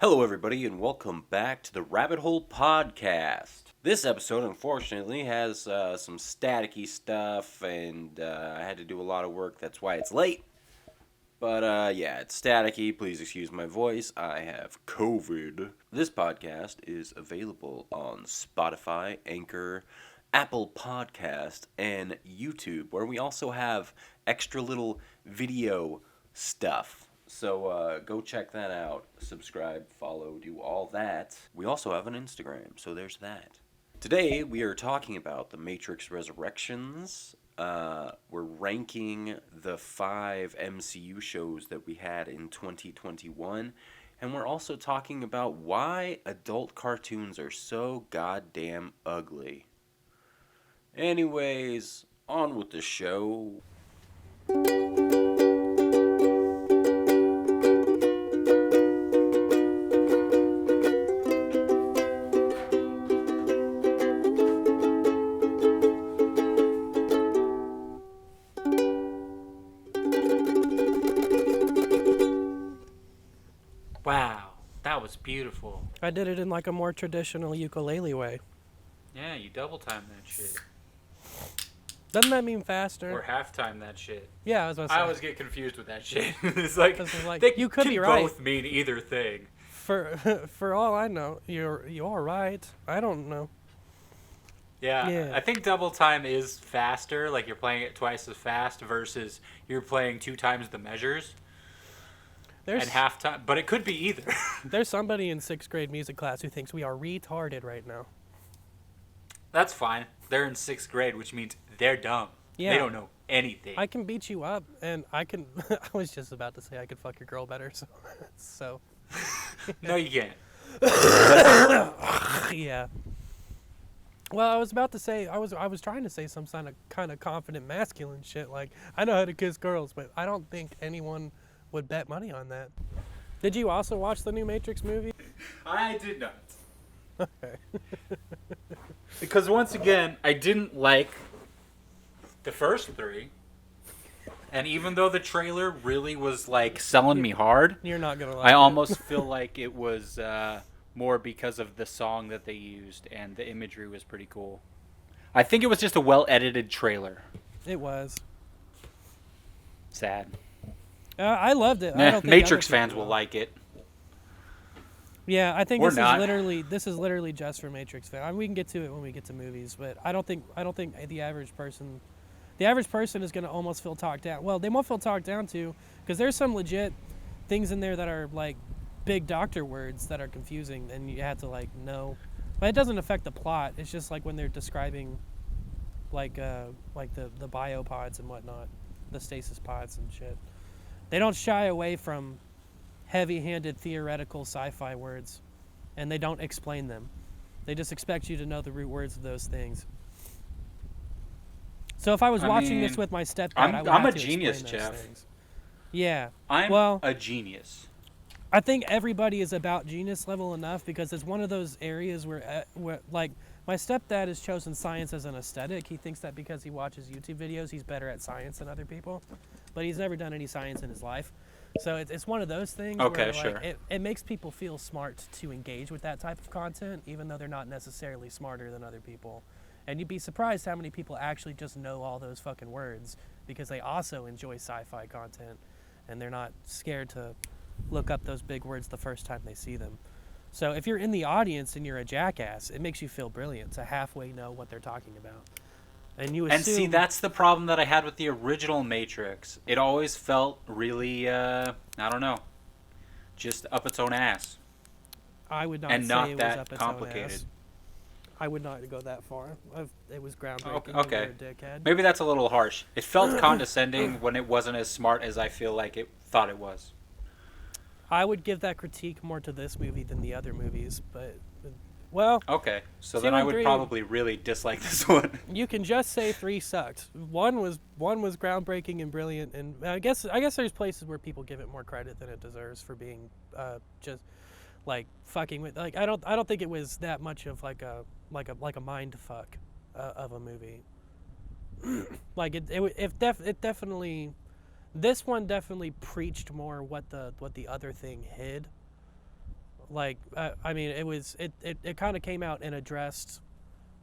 Hello, everybody, and welcome back to the Rabbithole podcast. This episode, unfortunately, has some staticky stuff, and I had to do a lot of work. That's why it's late. But yeah, it's staticky. Please excuse my voice. I have COVID. This podcast is available on Spotify, Anchor, Apple Podcast, and YouTube, where we also have extra little video stuff. So go check that out. Subscribe, follow, do all that. We also have an Instagram, so there's that. Today we are talking about The Matrix Resurrections. We're ranking the 5 MCU shows that we had in 2021. And we're also talking about why adult cartoons are so goddamn ugly. Anyways, on with the show. Wow, that was beautiful. I did it in like a more traditional ukulele way. Yeah, you double time that shit. Doesn't that mean faster? Or half time that shit. Yeah, I was about to say. I always get confused with that shit. It's like, they you could can be right. both mean either thing. For all I know, you're right. I don't know. Yeah, I think double time is faster. Like you're playing it twice as fast versus you're playing 2 times the measures. And half time, but it could be either. There's somebody in 6th grade music class who thinks we are retarded right now. That's fine. They're in 6th grade, which means they're dumb. Yeah. They don't know anything. I can beat you up, and I can. I was just about to say I could fuck your girl better. So. No, you can't. Yeah. Well, I was about to say I was trying to say some kind of confident masculine shit like I know how to kiss girls, but I don't think anyone would bet money on that. Did you also watch the new Matrix movie? I did not. Okay. Because once again, I didn't like the first 3. And even though the trailer really was like selling me hard, you're not gonna like I almost feel like it was more because of the song that they used and the imagery was pretty cool. I think it was just a well-edited trailer. It was. Sad. I loved it. Matrix fans will like it. Yeah, I think this is literally just for Matrix fans. I mean, we can get to it when we get to movies, but I don't think the average person is going to almost feel talked down. Well, they won't feel talked down to because there's some legit things in there that are like big doctor words that are confusing and you have to like know. But it doesn't affect the plot. It's just like when they're describing like the biopods and whatnot, the stasis pods and shit. They don't shy away from heavy-handed theoretical sci-fi words, and they don't explain them. They just expect you to know the root words of those things. So if I was watching this with my stepdad, I would have to genius, explain those Jeff. things. Yeah. I'm a genius. I think everybody is about genius level enough because it's one of those areas where like, my stepdad has chosen science as an aesthetic. He thinks that because he watches YouTube videos, he's better at science than other people. But he's never done any science in his life. So it's one of those things where sure. It makes people feel smart to engage with that type of content, even though they're not necessarily smarter than other people. And you'd be surprised how many people actually just know all those fucking words because they also enjoy sci-fi content and they're not scared to look up those big words the first time they see them. So if you're in the audience and you're a jackass, it makes you feel brilliant to halfway know what they're talking about. And you assume... And see, that's the problem that I had with the original Matrix. It always felt really, I don't know, just up its own ass. I would not and say not it that was up its complicated. own ass. I would not go that far. It was groundbreaking. Okay. You're a dickhead. Maybe that's a little harsh. It felt condescending when it wasn't as smart as I feel like it thought it was. I would give that critique more to this movie than the other movies, but... Well, okay, so then I would probably really dislike this one. You can just say 3 sucked. One was groundbreaking and brilliant, and I guess there's places where people give it more credit than it deserves for being just like fucking with. Like I don't think it was that much of like a mind fuck of a movie. Like it definitely, this one definitely preached more what the other thing hid. Like, I mean, it kind of came out and addressed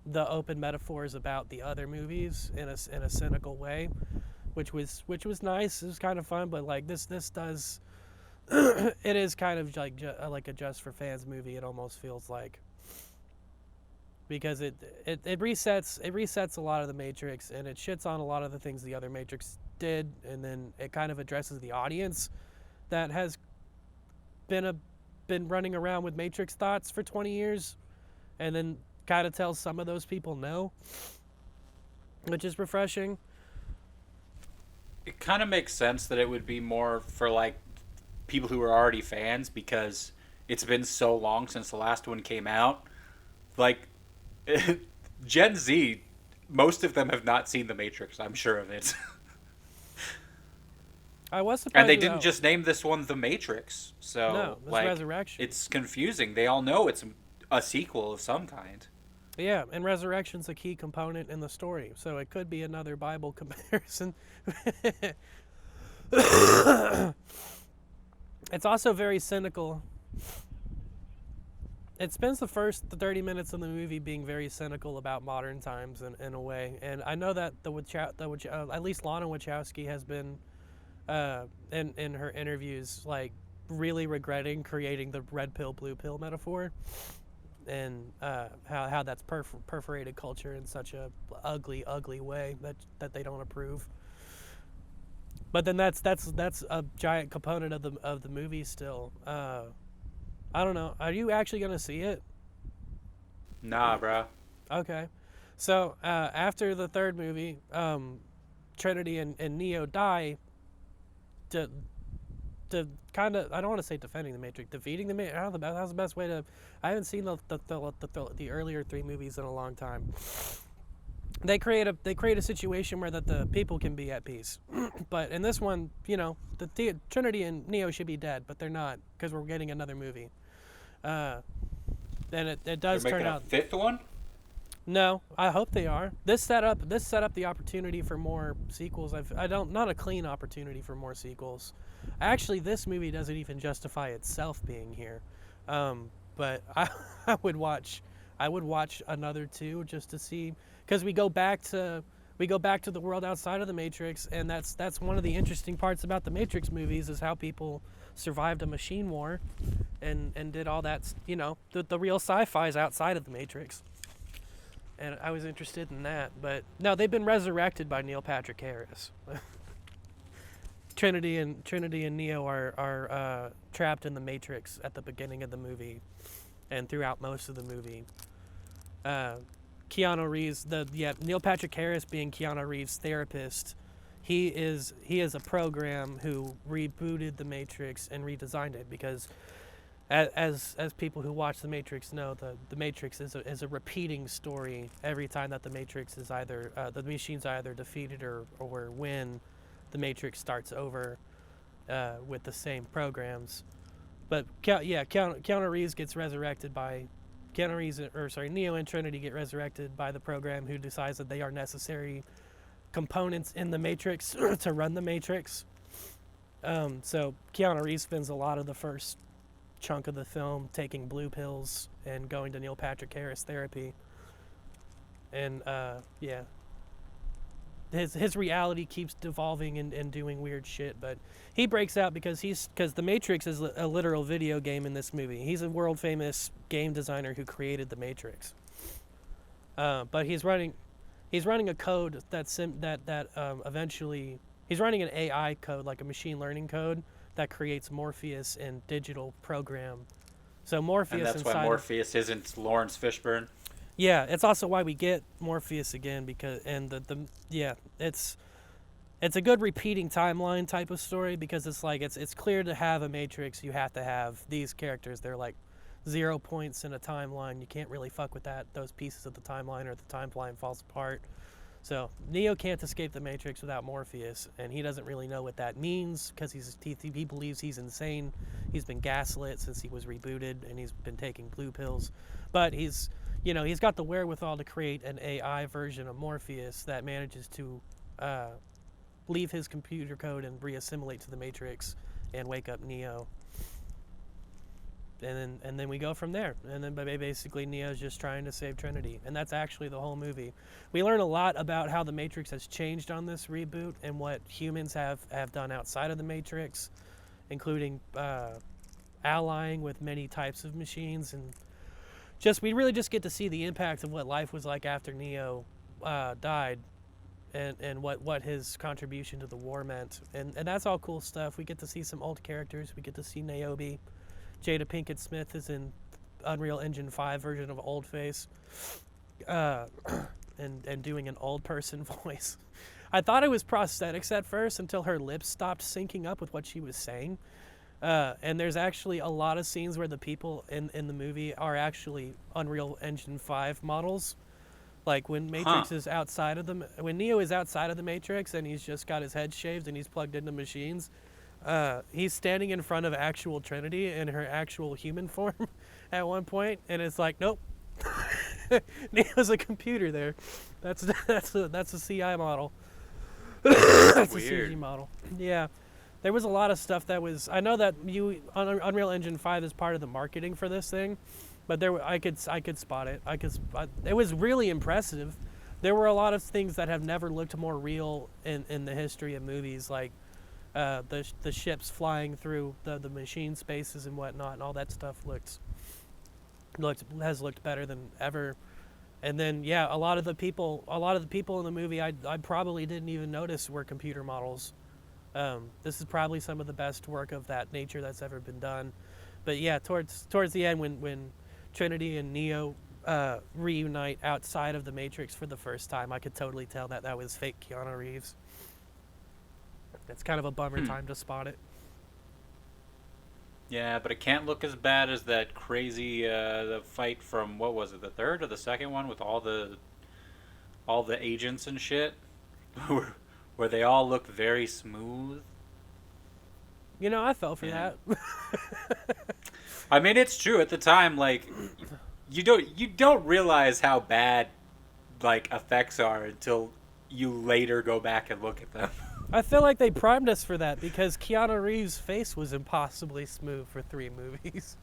the open metaphors about the other movies in a cynical way, which was nice. It was kind of fun, but like this does it is kind of like a just for fans movie. It almost feels like, because it resets a lot of the Matrix, and it shits on a lot of the things the other Matrix did, and then it kind of addresses the audience that has been running around with Matrix thoughts for 20 years, and then kind of tells some of those people no, which is refreshing. It kind of makes sense that it would be more for like people who are already fans, because it's been so long since the last one came out. Like Gen Z, most of them have not seen The Matrix, I'm sure of it. I was surprised. And they didn't just name this one The Matrix. So, no, it's like, Resurrection. It's confusing. They all know it's a sequel of some kind. Yeah, and Resurrection's a key component in the story, so it could be another Bible comparison. It's also very cynical. It spends the first 30 minutes of the movie being very cynical about modern times in a way, and I know that at least Lana Wachowski has been in her interviews like really regretting creating the red pill blue pill metaphor, and how that's perforated culture in such a ugly way that they don't approve. But then that's a giant component of the movie still. I don't know. Are you actually gonna see it? Nah, bro. Okay. So after the third movie, Trinity and Neo die. To kind of, I don't want to say defending the Matrix, defeating the Matrix. I don't know, that's the best way to. I haven't seen the earlier three movies in a long time. They create a situation where that the people can be at peace, but in this one, you know, the Trinity and Neo should be dead, but they're not, because we're getting another movie. Then it does turn out. A fifth one? No, I hope they are. This set up the opportunity for more sequels. Not a clean opportunity for more sequels. Actually, this movie doesn't even justify itself being here. But I would watch another two just to see, because we go back to the world outside of the Matrix, and that's one of the interesting parts about the Matrix movies, is how people survived a machine war and did all that, you know, the real sci-fi is outside of the Matrix. And I was interested in that, but no, they've been resurrected by Neil Patrick Harris. Trinity and Neo are trapped in the Matrix at the beginning of the movie, and throughout most of the movie. Keanu Reeves, Neil Patrick Harris being Keanu Reeves' therapist, he is a program who rebooted the Matrix and redesigned it, because as people who watch the Matrix know, the Matrix is a repeating story every time that the Matrix is either the machine's either defeated or when the Matrix starts over with the same programs. But Keanu Reeves gets resurrected by Neo and Trinity get resurrected by the program, who decides that they are necessary components in the Matrix to run the Matrix. So Keanu Reeves spends a lot of the first chunk of the film taking blue pills and going to Neil Patrick Harris therapy, and his reality keeps devolving and doing weird shit, but he breaks out because the Matrix is a literal video game in this movie. He's a world famous game designer who created the Matrix, but he's running a code eventually he's running an AI code, like a machine learning code, that creates Morpheus and digital program. So Morpheus, and that's why Morpheus isn't Lawrence Fishburne. Yeah, it's also why we get Morpheus again, because it's a good repeating timeline type of story, because it's like it's clear to have a Matrix, you have to have these characters. They're like 0 points in a timeline. You can't really fuck with those pieces of the timeline, or the timeline falls apart. So Neo can't escape the Matrix without Morpheus, and he doesn't really know what that means, because he believes he's insane. He's been gaslit since he was rebooted, and he's been taking blue pills. But he's got the wherewithal to create an AI version of Morpheus that manages to leave his computer code and reassimilate to the Matrix and wake up Neo. then we go from there. And then basically Neo's just trying to save Trinity, and that's actually the whole movie. We learn a lot about how the Matrix has changed on this reboot and what humans have done outside of the Matrix, including allying with many types of machines, and we really just get to see the impact of what life was like after Neo died, and what his contribution to the war meant, and that's all cool stuff. We get to see some old characters. We get to see Niobe. Jada Pinkett Smith is in Unreal Engine 5 version of Old Face, and doing an old person voice. I thought it was prosthetics at first until her lips stopped syncing up with what she was saying. And there's actually a lot of scenes where the people in the movie are actually Unreal Engine 5 models. Like when Matrix is outside of when Neo is outside of the Matrix and he's just got his head shaved and he's plugged into machines, he's standing in front of actual Trinity in her actual human form at one point, and it's like, nope, Neo's a computer there. That's a CI model. That's weird. a CG model. Yeah. There was a lot of stuff that was. I know that Unreal Engine 5 is part of the marketing for this thing, but I could spot it. It was really impressive. There were a lot of things that have never looked more real in the history of movies, like the ships flying through the machine spaces and whatnot, and all that stuff has looked better than ever. And then a lot of the people in the movie I probably didn't even notice were computer models. This is probably some of the best work of that nature that's ever been done. But yeah, towards the end, when Trinity and Neo reunite outside of the Matrix for the first time, I could totally tell that was fake Keanu Reeves. It's kind of a bummer time to spot it. Yeah, but it can't look as bad as that crazy the fight from, what was it, the third or the second one with all the agents and shit, where they all look very smooth. You know, I fell for that. I mean, it's true. At the time, like, you don't realize how bad like effects are until you later go back and look at them. I feel like they primed us for that because Keanu Reeves' face was impossibly smooth for 3 movies.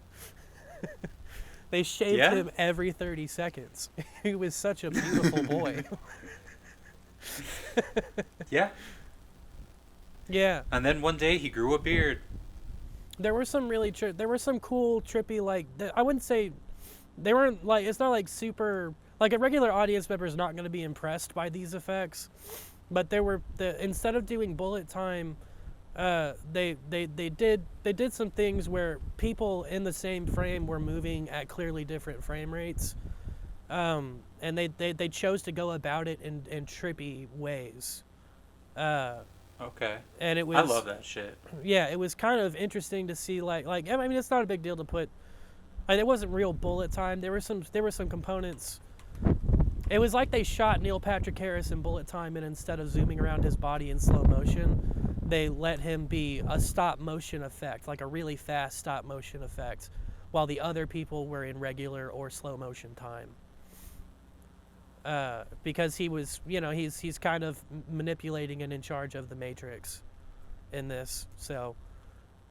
They shaved him every 30 seconds. He was such a beautiful boy. Yeah. Yeah. And then one day he grew a beard. There were some cool trippy, like, I wouldn't say they weren't like, it's not like super, like a regular audience member is not going to be impressed by these effects, but instead of doing bullet time, they did some things where people in the same frame were moving at clearly different frame rates, and they chose to go about it in trippy ways. Okay. And it was, I love that shit. Yeah, it was kind of interesting to see, like I mean, it's not a big deal to put. It wasn't real bullet time. There were some components. It was like they shot Neil Patrick Harris in bullet time, and instead of zooming around his body in slow motion, they let him be a stop motion effect, like a really fast stop motion effect, while the other people were in regular or slow motion time. Because he was, he's kind of manipulating and in charge of the Matrix in this. So,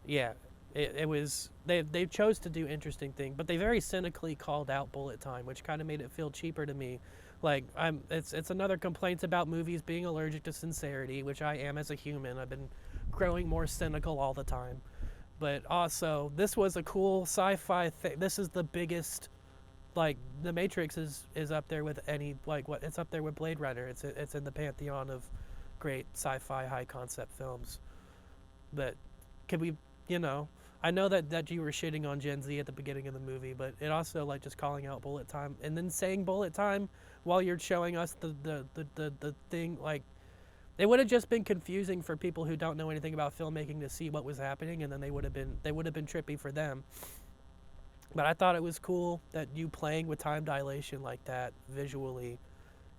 yeah, it was, they chose to do interesting things, but they very cynically called out bullet time, which kind of made it feel cheaper to me. Like, it's another complaint about movies being allergic to sincerity, which I am as a human. I've been growing more cynical all the time. But also, this was a cool sci-fi thing. This is the biggest, like, the Matrix is up there with it's up there with Blade Runner. It's in the pantheon of great sci-fi high concept films. But could we, I know that you were shitting on Gen Z at the beginning of the movie, but it also, like, just calling out bullet time and then saying bullet time while you're showing us the thing, like, it would have just been confusing for people who don't know anything about filmmaking to see what was happening, and then they would have been trippy for them. But I thought it was cool that you playing with time dilation like that visually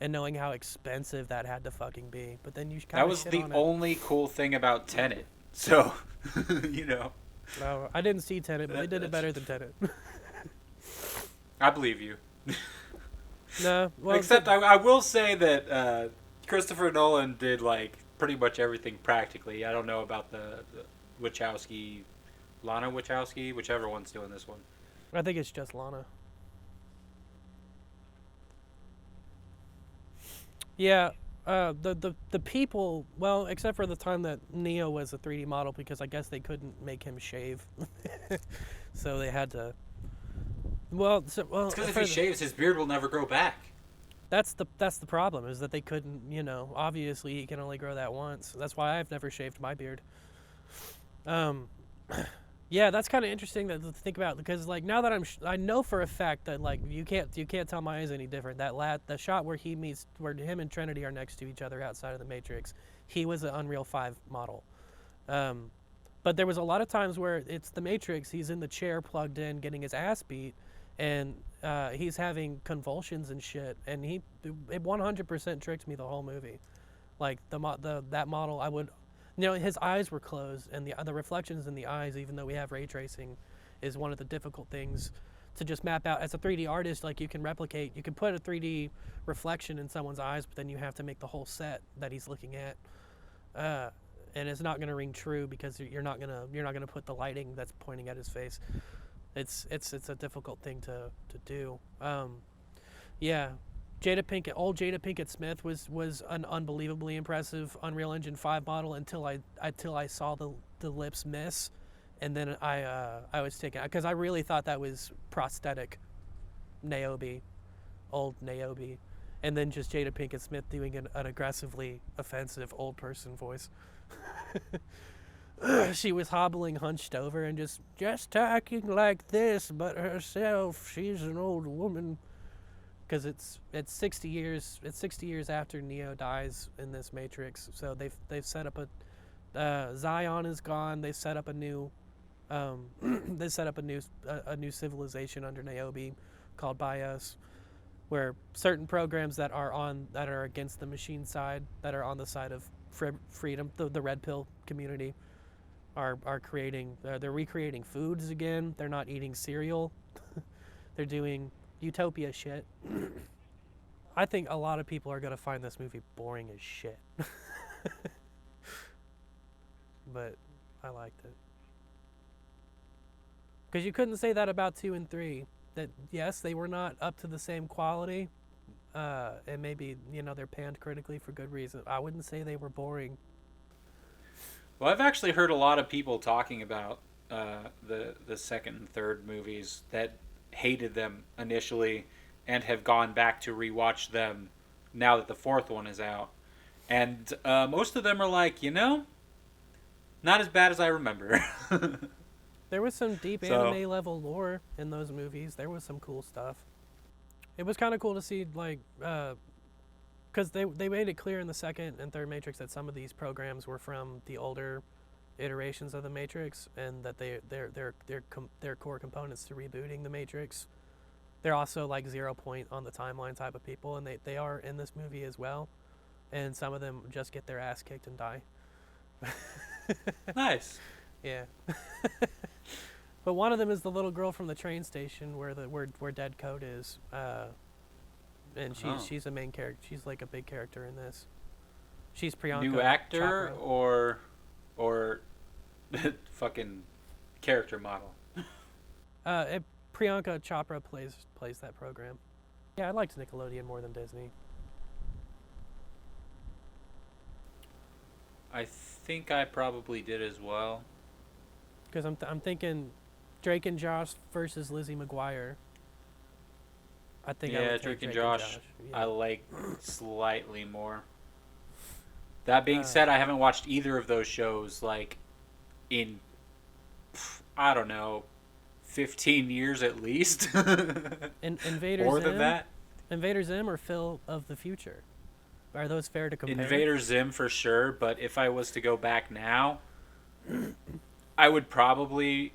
and knowing how expensive that had to fucking be. But then you kind of That was the only cool thing about Tenet. So, No, I didn't see Tenet, but they did it better than Tenet. I believe you. No, well, except I will say that Christopher Nolan did, like, pretty much everything practically. I don't know about the Wachowski, Lana Wachowski, whichever one's doing this one. I think it's just Lana. Yeah, the people, well, except for the time that Neo was a 3D model, because I guess they couldn't make him shave, so they had to. It's because if he shaves, his beard will never grow back. That's the problem, is that they couldn't. Obviously he can only grow that once. That's why I've never shaved my beard. Yeah, that's kind of interesting to think about, because like now that I know for a fact that like you can't tell my eyes any different. The shot where where him and Trinity are next to each other outside of the Matrix, he was an Unreal 5 model. But there was a lot of times where it's the Matrix. He's in the chair plugged in, getting his ass beat, and he's having convulsions and shit. And it 100% tricked me the whole movie. Like that model, I would. His eyes were closed, and the reflections in the eyes, even though we have ray tracing, is one of the difficult things to just map out. As a 3D artist, like you can put a 3D reflection in someone's eyes, but then you have to make the whole set that he's looking at, and it's not going to ring true because you're not gonna put the lighting that's pointing at his face. It's a difficult thing to do. Yeah. Old Jada Pinkett Smith was an unbelievably impressive Unreal Engine 5 model until I saw the lips miss, and then I was taken, because I really thought that was prosthetic old Niobe, and then just Jada Pinkett Smith doing an aggressively offensive old person voice. She was hobbling hunched over and just talking like this, but herself, she's an old woman. Because it's 60 years after Neo dies in this Matrix, so they've set up Zion is gone. They set up a new new civilization under Niobe called Bios, where certain programs that are against the machine side, that are on the side of freedom, the Red Pill community, are creating. They're recreating foods again. They're not eating cereal. They're doing utopia shit. I think a lot of people are gonna find this movie boring as shit. But I liked it. Because you couldn't say that about 2 and 3. That yes, they were not up to the same quality, and maybe they're panned critically for good reason. I wouldn't say they were boring. Well, I've actually heard a lot of people talking about the second and third movies that hated them initially and have gone back to rewatch them now that the fourth one is out. And most of them are like, not as bad as I remember. There was some deep anime level lore in those movies. There was some cool stuff. It was kind of cool to see, like, because they made it clear in the second and third Matrix that some of these programs were from the older iterations of the Matrix, and that they're core components to rebooting the Matrix. They're also like 0 point on the timeline type of people, and they are in this movie as well. And some of them just get their ass kicked and die. Nice. Yeah. But one of them is the little girl from the train station where Dead Code is, and she's a main character. She's like a big character in this. She's Priyanka. New actor Chopra. or fucking character model. Priyanka Chopra plays that program. Yeah, I liked Nickelodeon more than Disney. I think I probably did as well. Because I'm thinking Drake and Josh versus Lizzie McGuire. I think I would take Drake and Josh. Yeah. I like slightly more. That being said, I haven't watched either of those shows like in, I don't know, 15 years at least. Invader More Zim? than that? Invader Zim or Phil of the Future? Are those fair to compare? Invader Zim for sure, but if I was to go back now, I would probably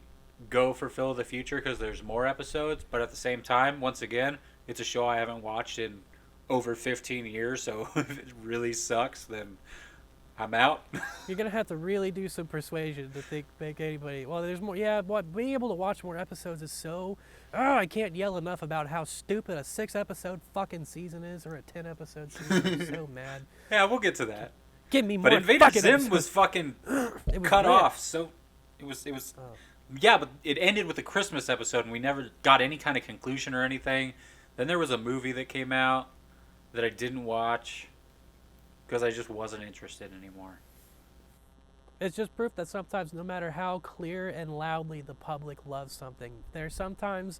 go for Phil of the Future because there's more episodes, but at the same time, once again, it's a show I haven't watched in over 15 years, so if it really sucks, then I'm out. You're going to have to really do some persuasion to make anybody... Well, there's more... Yeah, being able to watch more episodes is so... I can't yell enough about how stupid a 6-episode fucking season is, or a 10-episode season. I'm so mad. Yeah, we'll get to that. Give me more But Invader fucking Zim episodes. was fucking It was cut lit. off, so it was Yeah, but it ended with a Christmas episode, and we never got any kind of conclusion or anything. Then there was a movie that came out that I didn't watch because I just wasn't interested anymore. It's just proof that sometimes, no matter how clear and loudly the public loves something, there's sometimes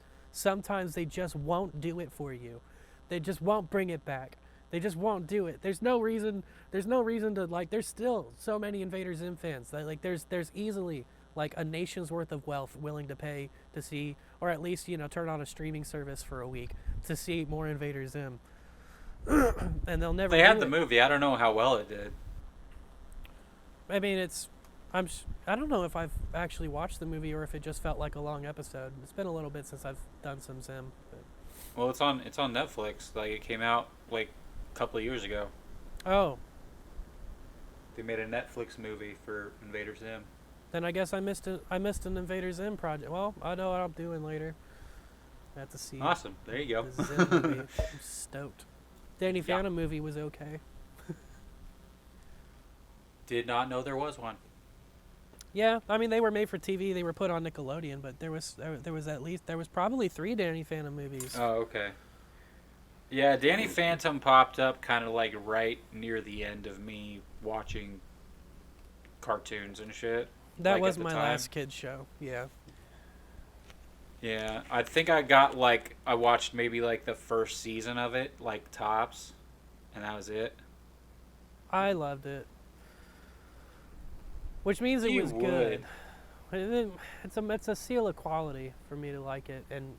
they just won't do it for you. They just won't bring it back. They just won't do it. There's no reason to, like, there's still so many Invader Zim fans that, like, there's easily like a nation's worth of wealth willing to pay to see, or at least, you know, turn on a streaming service for a week to see more Invader Zim. And they'll never. They had the movie. I don't know how well it did. I mean, I don't know if I've actually watched the movie or if it just felt like a long episode. It's been a little bit since I've done some Zim. But. Well, it's on Netflix. Like, it came out like a couple of years ago. Oh. They made a Netflix movie for Invader Zim. Then I guess I missed an Invader Zim project. Well, I know what I'm doing later. I have to see. Awesome. There you go. The Zim movie. I'm stoked. Danny Phantom movie was okay. Did not know there was one. Yeah, I mean, they were made for TV. They were put on Nickelodeon, but there was probably 3 Danny Phantom movies. Oh, okay. Yeah, Danny Phantom popped up kind of like right near the end of me watching cartoons and shit. That like was my last kid's show. Yeah. Yeah, I think I watched maybe like the first season of it, like tops, and that was it. I loved it. Which means it was good. It's a seal of quality for me to like it and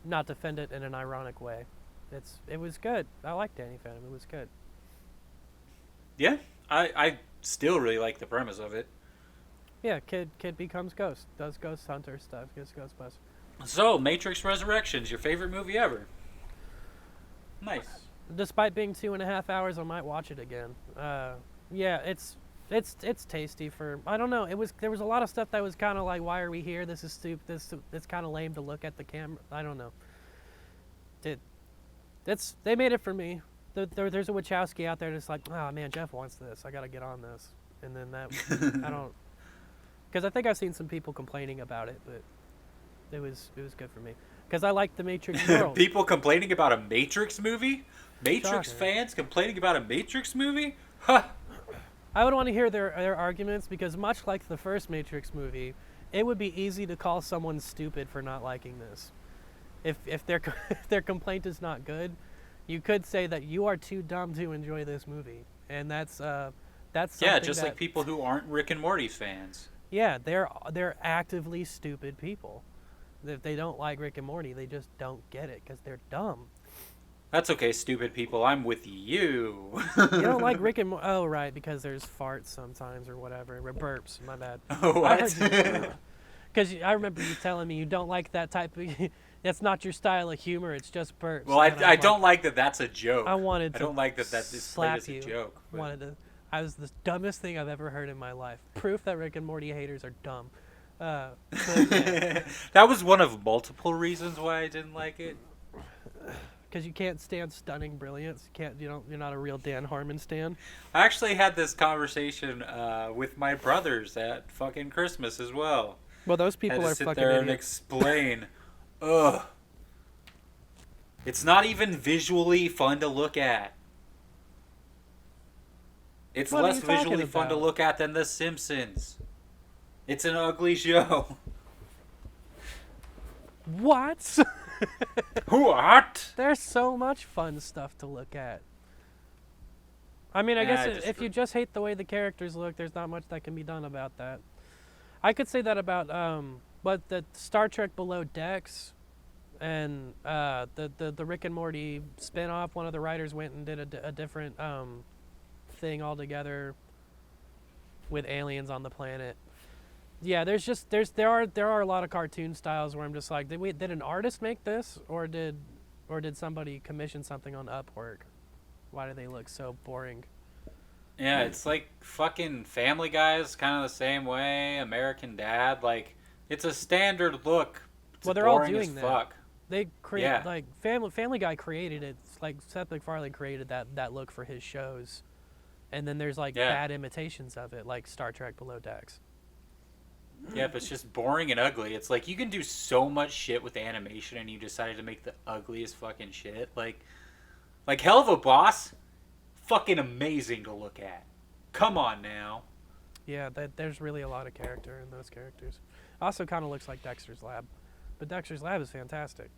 not defend it in an ironic way. It was good. I like Danny Phantom. It was good. Yeah, I still really like the premise of it. Yeah, kid becomes ghost, does ghost hunter stuff, gets Ghostbusters. So, Matrix Resurrections, your favorite movie ever? Nice. Despite being 2.5 hours, I might watch it again. Yeah, it's tasty for, I don't know. There was a lot of stuff that was kind of like, why are we here? This is stupid. It's kind of lame to look at the camera. I don't know. They made it for me. There's a Wachowski out there that's like, oh man, Jeff wants this. I got to get on this. And then that I don't. Because I think I've seen some people complaining about it, but it was good for me. Because I like the Matrix world. People complaining about a Matrix movie? Matrix Shocker. fans complaining about a Matrix movie? Huh. I would want to hear their arguments, because much like the first Matrix movie, it would be easy to call someone stupid for not liking this. If their complaint is not good, you could say that you are too dumb to enjoy this movie, and that's something yeah, just like people who aren't Rick and Morty fans. Yeah, they're actively stupid people. If they don't like Rick and Morty, they just don't get it because they're dumb. That's okay, stupid people. I'm with you. You don't like Rick and Morty? Oh, right, because there's farts sometimes or whatever. Or burps, my bad. Oh, what? Because I remember you telling me you don't like that type of... That's not your style of humor, it's just burps. Well, I don't like that that's a joke. I wanted to I don't like that is played as a joke. But... I was the dumbest thing I've ever heard in my life. Proof that Rick and Morty haters are dumb. But, yeah. That was one of multiple reasons why I didn't like it. Because you can't stand stunning brilliance. You're not a real Dan Harmon stan. I actually had this conversation with my brothers at fucking Christmas as well. Well, those people are sit fucking there idiots. and explain. Ugh. It's not even visually fun to look at. It's What are less you talking visually fun to about? look at than The Simpsons. It's an ugly show. What? What? There's so much fun stuff to look at. I mean, I guess if you just hate the way the characters look, there's not much that can be done about that. I could say that about but the Star Trek Below Decks and the Rick and Morty spin-off, one of the writers went and did a different thing altogether with aliens on the planet. Yeah, there are a lot of cartoon styles where I'm just like, did an artist make this, or did somebody commission something on Upwork? Why do they look so boring? Yeah, it's like fucking Family Guy is kind of the same way. American Dad, like, it's a standard look. It's Well, they're all boring doing as that. fuck. They create Yeah. like Family Guy created it. It's like Seth MacFarlane created that look for his shows, and then there's like Yeah. bad imitations of it, like Star Trek Below Decks. Yeah, if it's just boring and ugly, it's like you can do so much shit with animation, and you decided to make the ugliest fucking shit. Like Hell of a Boss, fucking amazing to look at. Come on now. Yeah, there's really a lot of character in those characters. Also, kind of looks like Dexter's Lab, but Dexter's Lab is fantastic.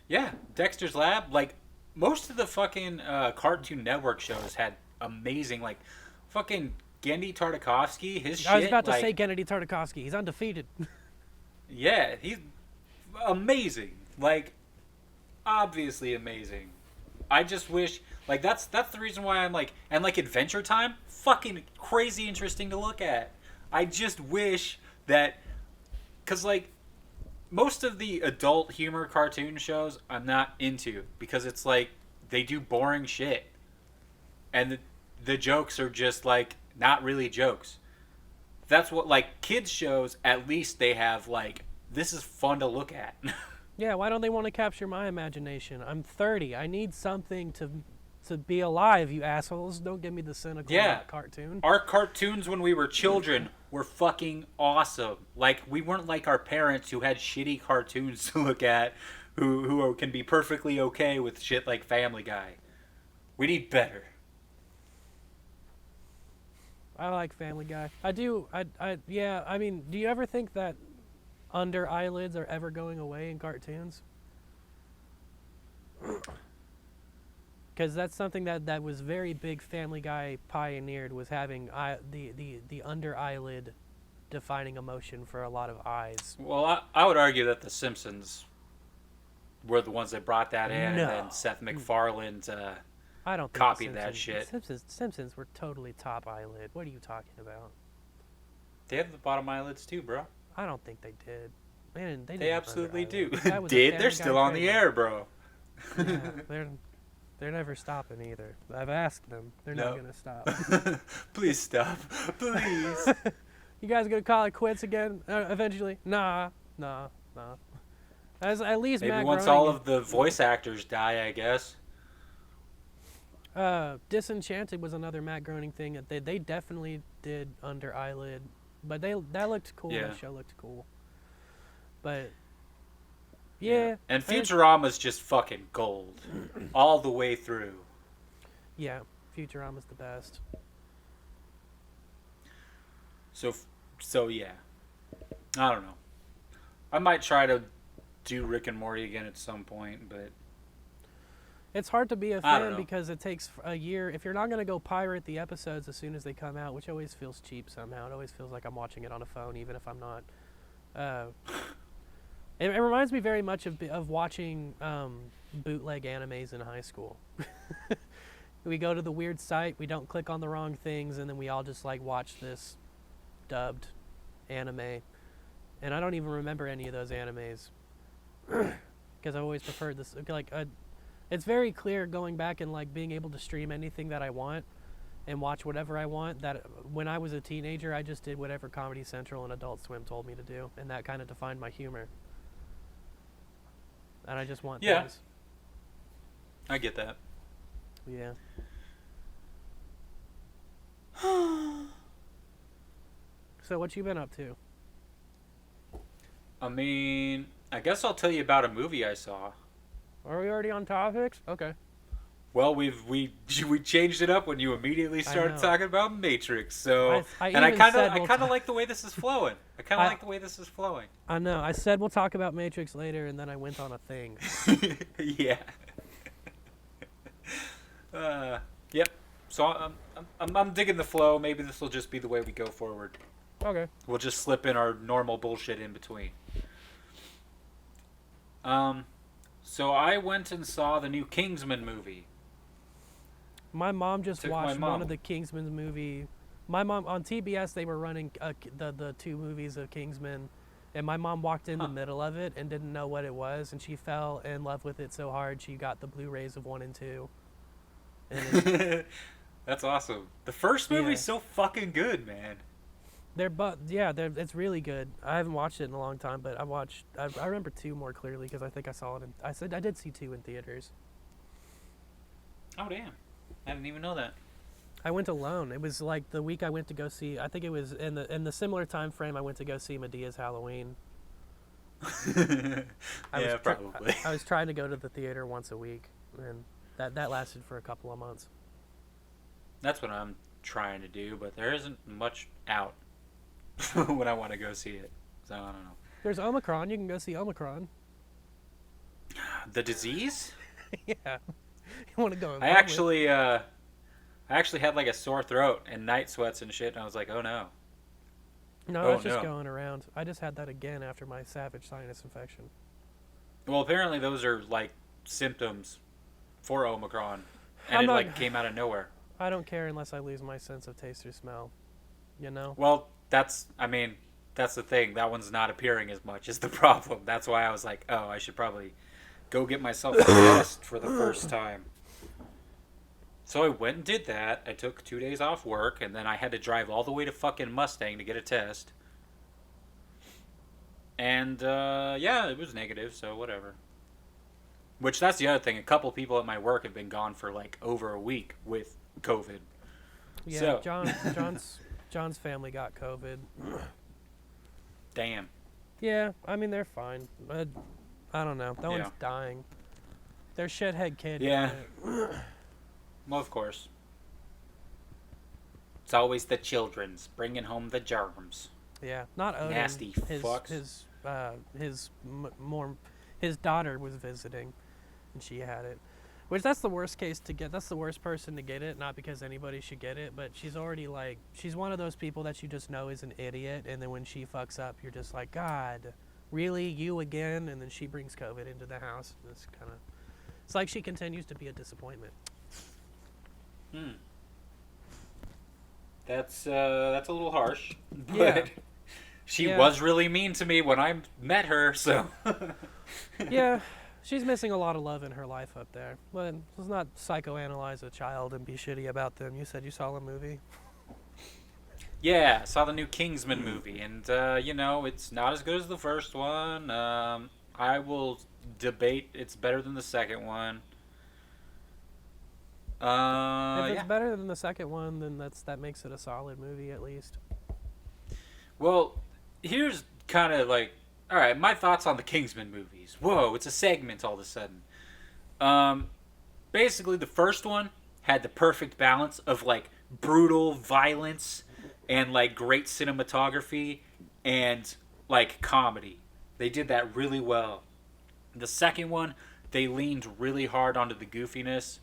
Yeah, Dexter's Lab. Like most of the fucking Cartoon Network shows had amazing, like fucking Genndy Tartakovsky. His shit. I was about to say Genndy Tartakovsky. He's undefeated. Yeah, he's amazing. Like obviously amazing. I just wish, like, that's the reason why I'm like, and like Adventure Time, fucking crazy interesting to look at. I just wish that, cause like most of the adult humor cartoon shows I'm not into because it's like they do boring shit, and the jokes are just like not really jokes. That's what, like, kids shows, at least they have like, this is fun to look at. Yeah, why don't they want to capture my imagination? I'm 30. I need something to be alive, you assholes. Don't give me the cynical cartoon. Our cartoons when we were children were fucking awesome. Like, we weren't like our parents who had shitty cartoons to look at, who can be perfectly okay with shit like Family Guy. We need better. I like Family Guy. I do. Yeah, I mean, do you ever think that under eyelids are ever going away in cartoons? Because that's something that was very big. Family Guy pioneered, was having the under eyelid defining emotion for a lot of eyes. Well, I would argue that the Simpsons were the ones that brought that in, and then Seth MacFarlane I don't think copied that shit. Simpsons were totally top eyelid. What are you talking about? They have the bottom eyelids too, bro. I don't think they did. Man, they absolutely do. Did? They're still on the air, bro. Yeah, they're never stopping either. I've asked them. They're not gonna stop. Please stop. Please. You guys gonna call it quits again eventually? Nah. As at least maybe Matt once Groening, all of the voice actors die, I guess. Disenchanted was another Matt Groening thing. They definitely did under eyelid, but that looked cool. Yeah. The show looked cool. But yeah. And Futurama's just fucking gold, all the way through. Yeah, Futurama's the best. So yeah, I don't know. I might try to do Rick and Morty again at some point, but it's hard to be a fan because it takes a year. If you're not going to go pirate the episodes as soon as they come out, which always feels cheap somehow. It always feels like I'm watching it on a phone, even if I'm not. It reminds me very much of watching bootleg animes in high school. We go to the weird site, we don't click on the wrong things, and then we all just like watch this dubbed anime. And I don't even remember any of those animes because I always preferred this. It's very clear going back and like being able to stream anything that I want and watch whatever I want, that when I was a teenager, I just did whatever Comedy Central and Adult Swim told me to do, and that kind of defined my humor. And I just want things. I get that. Yeah. So what you been up to? I mean, I guess I'll tell you about a movie I saw. Are we already on topics? Okay. Well, we changed it up when you immediately started talking about Matrix. So I kind of like the way this is flowing. I know. I said we'll talk about Matrix later, and then I went on a thing. Yeah. Yep. So I'm digging the flow. Maybe this will just be the way we go forward. Okay. We'll just slip in our normal bullshit in between. So I went and saw the new Kingsman movie. My mom just watched one of the Kingsman movie. My mom on TBS, they were running the two movies of Kingsman, and my mom walked in the middle of it and didn't know what it was, and she fell in love with it so hard she got the Blu-rays of 1 and 2. And that's awesome. The first movie's so fucking good, man. It's really good. I haven't watched it in a long time, but I remember 2 more clearly because I think I saw it. I did see 2 in theaters. Oh damn! I didn't even know that. I went alone. It was like the week I went to go see. I think it was in the similar time frame I went to go see Medea's Halloween. Probably. I was trying to go to the theater once a week, and that lasted for a couple of months. That's what I'm trying to do, but there isn't much out when I want to go see it. So I don't know. There's Omicron. You can go see Omicron. The disease? Yeah. You want to go? I actually had like a sore throat and night sweats and shit, and I was like, oh no. No, it's just going around. I just had that again after my savage sinus infection. Well, apparently those are like symptoms for Omicron, and it came out of nowhere. I don't care unless I lose my sense of taste or smell. You know? Well, that's the thing. That one's not appearing as much is the problem. That's why I was like, oh, I should probably go get myself a test for the first time. So I went and did that. I took 2 days off work, and then I had to drive all the way to fucking Mustang to get a test. And, it was negative, so whatever. Which, that's the other thing. A couple people at my work have been gone for, like, over a week with COVID. Yeah, so. John's family got COVID. Damn. Yeah, I mean, they're fine. I don't know. That one's dying. Their shithead kid. Yeah. Well, of course. It's always the children's bringing home the germs. Yeah, not Odin. Nasty fucks. His daughter was visiting, and she had it. Which that's the worst case to get. That's the worst person to get it. Not because anybody should get it, but she's already like she's one of those people that you just know is an idiot, and then when she fucks up, you're just like, God, really, you again? And then she brings COVID into the house. It's like she continues to be a disappointment. That's a little harsh, but yeah. she was really mean to me when I met her, so. Yeah, she's missing a lot of love in her life up there. But let's not psychoanalyze a child and be shitty about them. You said you saw a movie? Yeah, I saw the new Kingsman movie, and, it's not as good as the first one. I will debate it's better than the second one. If it's better than the second one, then that makes it a solid movie at least. Well, here's kind of like, all right, my thoughts on the Kingsman movies. Whoa, it's a segment all of a sudden. Basically, the first one had the perfect balance of like brutal violence and like great cinematography and like comedy. They did that really well. The second one, they leaned really hard onto the goofiness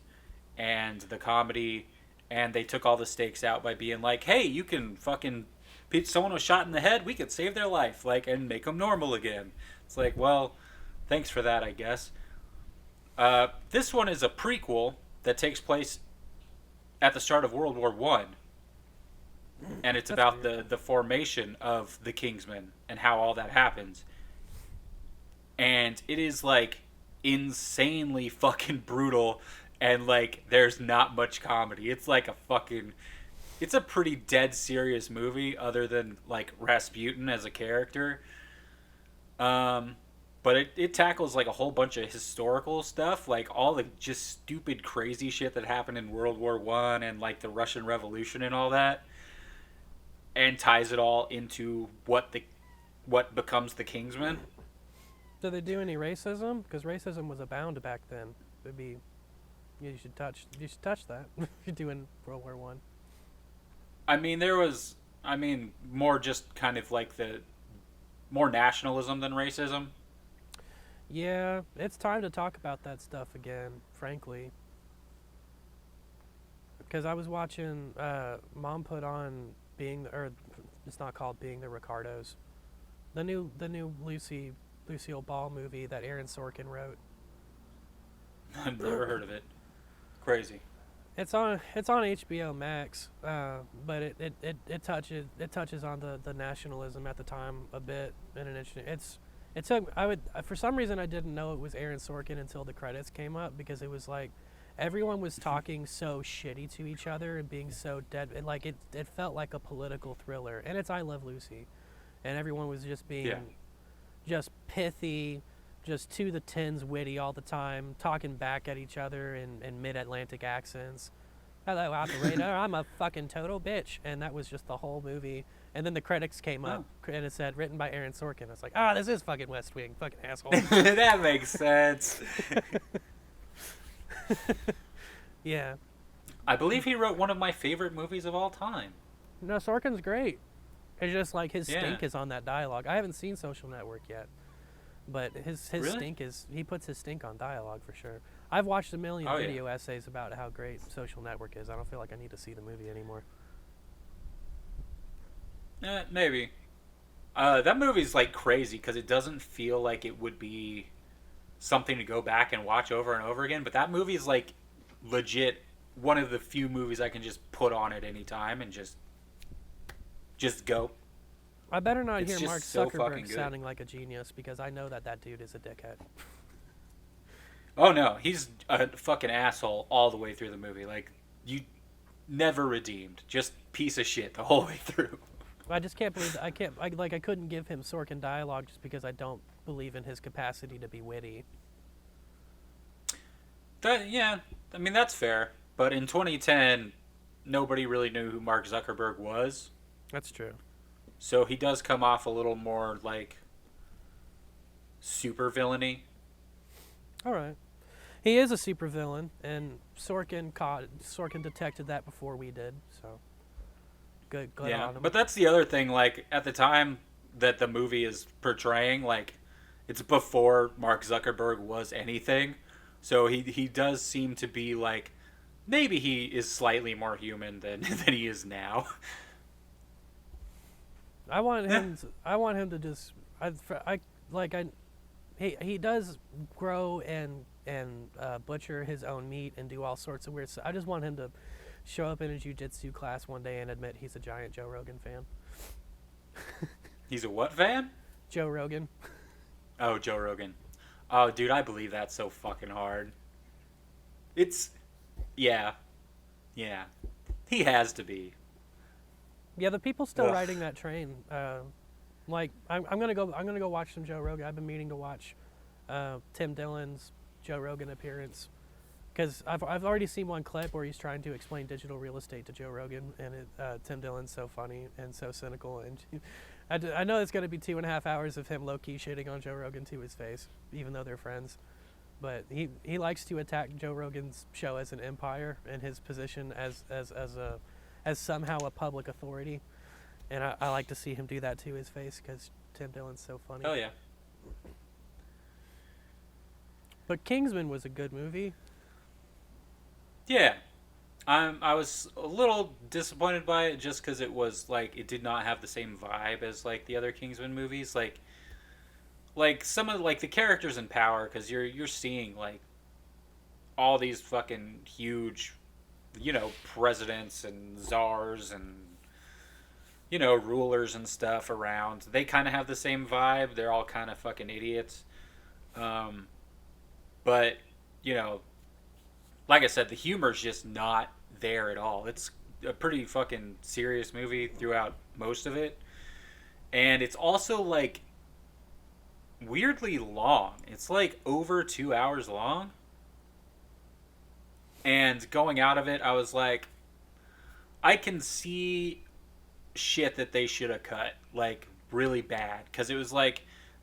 and the comedy, and they took all the stakes out by being like, hey, you can fucking someone was shot in the head, we could save their life, like, and make them normal again. It's like, well, thanks for that, I guess. This one is a prequel that takes place at the start of World War I, and it's about the formation of the Kingsmen and how all that happens. And it is like insanely fucking brutal. And, like, there's not much comedy. It's like it's a pretty dead serious movie other than, like, Rasputin as a character. But it tackles, like, a whole bunch of historical stuff. Like, all the just stupid, crazy shit that happened in World War I and, like, the Russian Revolution and all that. And ties it all into what becomes the Kingsmen. Do they do any racism? Because racism was abound back then. It'd be... You should touch that if you're doing World War One. I mean, there was, more just kind of like more nationalism than racism. Yeah, it's time to talk about that stuff again, frankly. Because I was watching, Mom put on it's not called Being the Ricardos, the new Lucille Ball movie that Aaron Sorkin wrote. I've never heard of it. Crazy. It's on HBO Max, but it touches on the nationalism at the time a bit in an interesting. For some reason I didn't know it was Aaron Sorkin until the credits came up, because it was like everyone was talking so shitty to each other and being so dead, and like it felt like a political thriller, and it's I Love Lucy, and everyone was just being just pithy, just to the tins witty all the time, talking back at each other in mid-Atlantic accents. hello, operator, I'm a fucking total bitch. And that was just the whole movie. And then the credits came up, and it said, written by Aaron Sorkin. I was like, this is fucking West Wing, fucking asshole. That makes sense. Yeah. I believe he wrote one of my favorite movies of all time. No, Sorkin's great. It's just like his stink is on that dialogue. I haven't seen Social Network yet, but his really? stink is, he puts his stink on dialogue for sure. I've watched a million video essays about how great Social Network is. I don't feel like I need to see the movie anymore. Maybe. That movie's like crazy because it doesn't feel like it would be something to go back and watch over and over again. But that movie's like legit one of the few movies I can just put on at any time and just go. I better not It's hear just Mark so Zuckerberg fucking good. sounding like a genius because I know that dude is a dickhead. Oh no, he's a fucking asshole all the way through the movie. Like, you never redeemed. Just piece of shit the whole way through. I just can't believe I couldn't give him Sorkin dialogue just because I don't believe in his capacity to be witty. I mean that's fair. But in 2010, nobody really knew who Mark Zuckerberg was. That's true. So he does come off a little more like super villainy. All right. He is a supervillain, and Sorkin detected that before we did. So good on him. But that's the other thing. Like at the time that the movie is portraying, like it's before Mark Zuckerberg was anything. So he does seem to be like maybe he is slightly more human than he is now. I want him to just he does grow and butcher his own meat and do all sorts of weird stuff. I just want him to show up in a jiu-jitsu class one day and admit he's a giant Joe Rogan fan. He's a what fan? Joe Rogan. Oh, Joe Rogan. Oh, dude, I believe that so fucking hard. It's yeah. He has to be. Yeah, the people still riding that train. Like I'm gonna go watch some Joe Rogan. I've been meaning to watch Tim Dillon's Joe Rogan appearance because I've already seen one clip where he's trying to explain digital real estate to Joe Rogan, and Tim Dillon's so funny and so cynical, and I know it's gonna be 2.5 hours of him low key shitting on Joe Rogan to his face, even though they're friends. But he likes to attack Joe Rogan's show as an empire and his position as somehow a public authority. And I like to see him do that to his face because Tim Dillon's so funny. Oh, yeah. But Kingsman was a good movie. Yeah. I was a little disappointed by it just because it was, like, it did not have the same vibe as, like, the other Kingsman movies. Like some of, like, the characters in power, because you're seeing, like, all these fucking huge, presidents and czars and rulers and stuff around. They kind of have the same vibe. They're all kind of fucking idiots. But, like I said, the humor's just not there at all. It's a pretty fucking serious movie throughout most of it. And it's also, like, weirdly long. It's, like, over 2 hours long. And going out of it, I was like, I can see shit that they should have cut, like, really bad, because it was like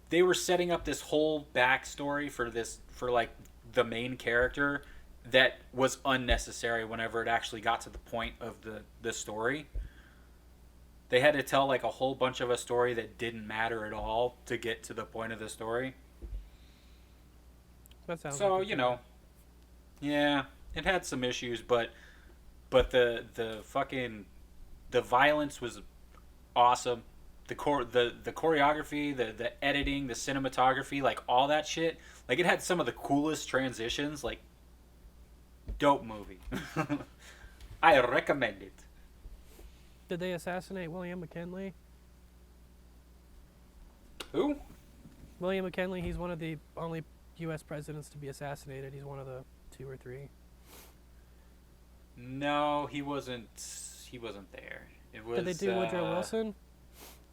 they were setting up this whole backstory for like the main character that was unnecessary whenever it actually got to the point of the story. They had to tell like a whole bunch of a story that didn't matter at all to get to the point of the story. That sounds so like yeah, it had some issues, but the fucking the violence was awesome. The choreography, the editing, the cinematography, like all that shit. Like it had some of the coolest transitions. Like, dope movie. I recommend it. Did they assassinate William McKinley? Who? William McKinley. He's one of the only U.S. presidents to be assassinated. He's one of the 2 or 3. No, he wasn't. He wasn't there. It was. Did they do Woodrow Wilson?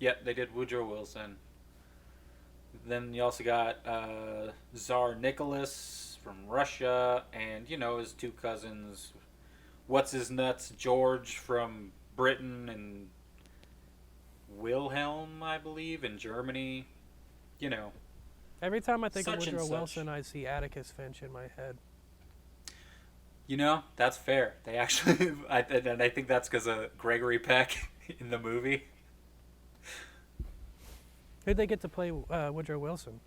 Yep, they did Woodrow Wilson. Then you also got Tsar Nicholas from Russia, and his 2 cousins, what's his nuts George from Britain and Wilhelm, I believe, in Germany. You know. Every time I think of Such and Woodrow such. Wilson, I see Atticus Finch in my head. You know, that's fair. They actually, and I think that's because of Gregory Peck in the movie. Who'd they get to play Woodrow Wilson?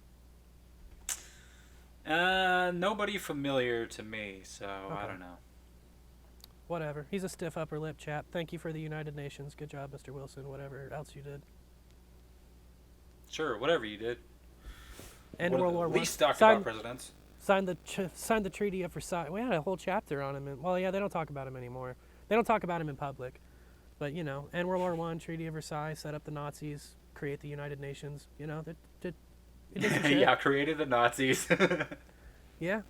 Nobody familiar to me, so I don't know. Whatever. He's a stiff upper lip chap. Thank you for the United Nations. Good job, Mr. Wilson. Whatever else you did. Sure, whatever you did. And World War At I. least talk about presidents. Signed the Treaty of Versailles. We had a whole chapter on him. Well, yeah, they don't talk about him anymore. They don't talk about him in public. But, you know, and World War I, Treaty of Versailles, set up the Nazis, create the United Nations. You know, it did some shit. Yeah, created the Nazis. Yeah.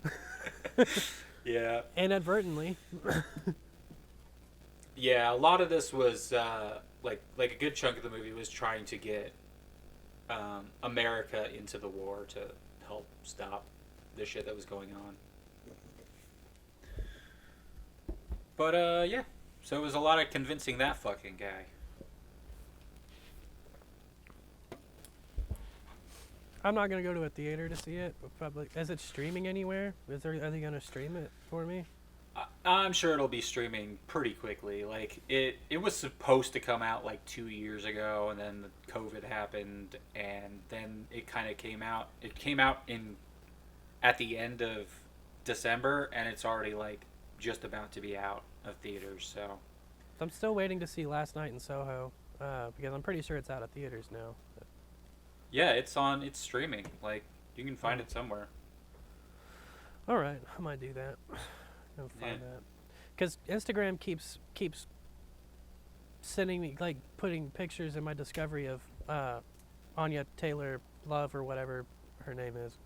Yeah. Inadvertently. Yeah, a lot of this was like a good chunk of the movie was trying to get America into the war to help stop the shit that was going on. But yeah, so it was a lot of convincing that fucking guy. I'm not gonna go to a theater to see it. Public. Is it streaming anywhere? Are they gonna stream it for me? I'm sure it'll be streaming pretty quickly. Like it was supposed to come out like 2 years ago, and then the COVID happened, and then it kind of came out. It came out at the end of December, and it's already like just about to be out of theaters. So I'm still waiting to see Last Night in Soho because I'm pretty sure it's out of theaters now. yeah, it's streaming. Like you can find it somewhere. All right, I might do that. I'll find that because Instagram keeps sending me, like, putting pictures in my discovery of Anya Taylor Love or whatever her name is.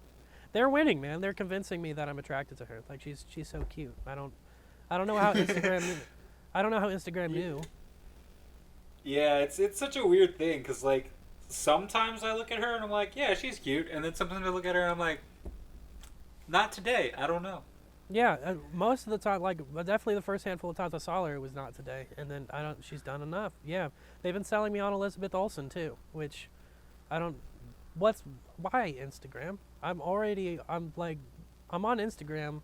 They're winning, man. They're convincing me that I'm attracted to her. Like she's so cute. I don't know how Instagram I don't know how Instagram knew. Yeah, it's such a weird thing because like sometimes I look at her and I'm like, yeah, she's cute, and then sometimes I look at her and I'm like, not today. I don't know. Yeah, most of the time, like definitely the first handful of times I saw her, it was not today. And then she's done enough. Yeah, they've been selling me on Elizabeth Olsen too, which why Instagram? I'm on Instagram.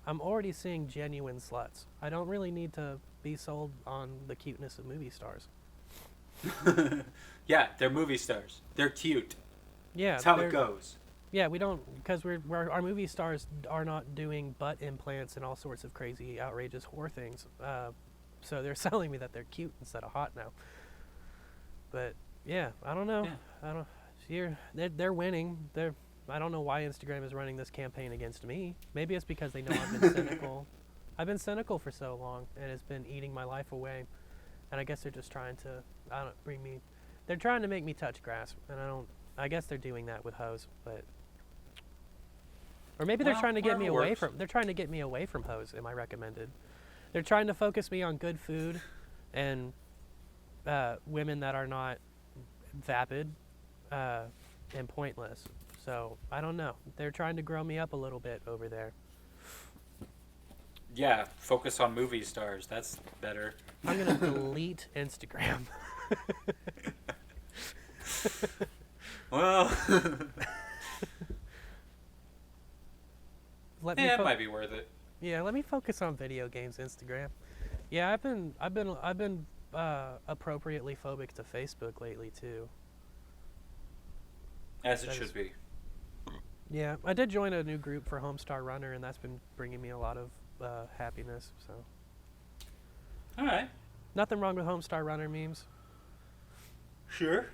I'm already seeing genuine sluts. I don't really need to be sold on the cuteness of movie stars. Yeah, they're movie stars. They're cute. Yeah, that's how it goes. Yeah, we don't, because our movie stars are not doing butt implants and all sorts of crazy, outrageous whore things. So they're selling me that they're cute instead of hot now. But yeah, I don't know. Yeah. They're winning. I don't know why Instagram is running this campaign against me. Maybe it's because they know I've been cynical. I've been cynical for so long, and it's been eating my life away. And I guess they're just trying to they're trying to make me touch grass, and I guess they're doing that with hoes, but. Or maybe they're trying to get me away from. They're trying to get me away from hoes. Am I recommended? They're trying to focus me on good food, and women that are not vapid and pointless. So I don't know. They're trying to grow me up a little bit over there. Yeah, focus on movie stars. That's better. I'm gonna delete Instagram. Well. It might be worth it. Yeah, let me focus on video games, Instagram. Yeah, I've been appropriately phobic to Facebook lately too. As it should be. Yeah, I did join a new group for Homestar Runner, and that's been bringing me a lot of happiness. So. All right. Nothing wrong with Homestar Runner memes. Sure.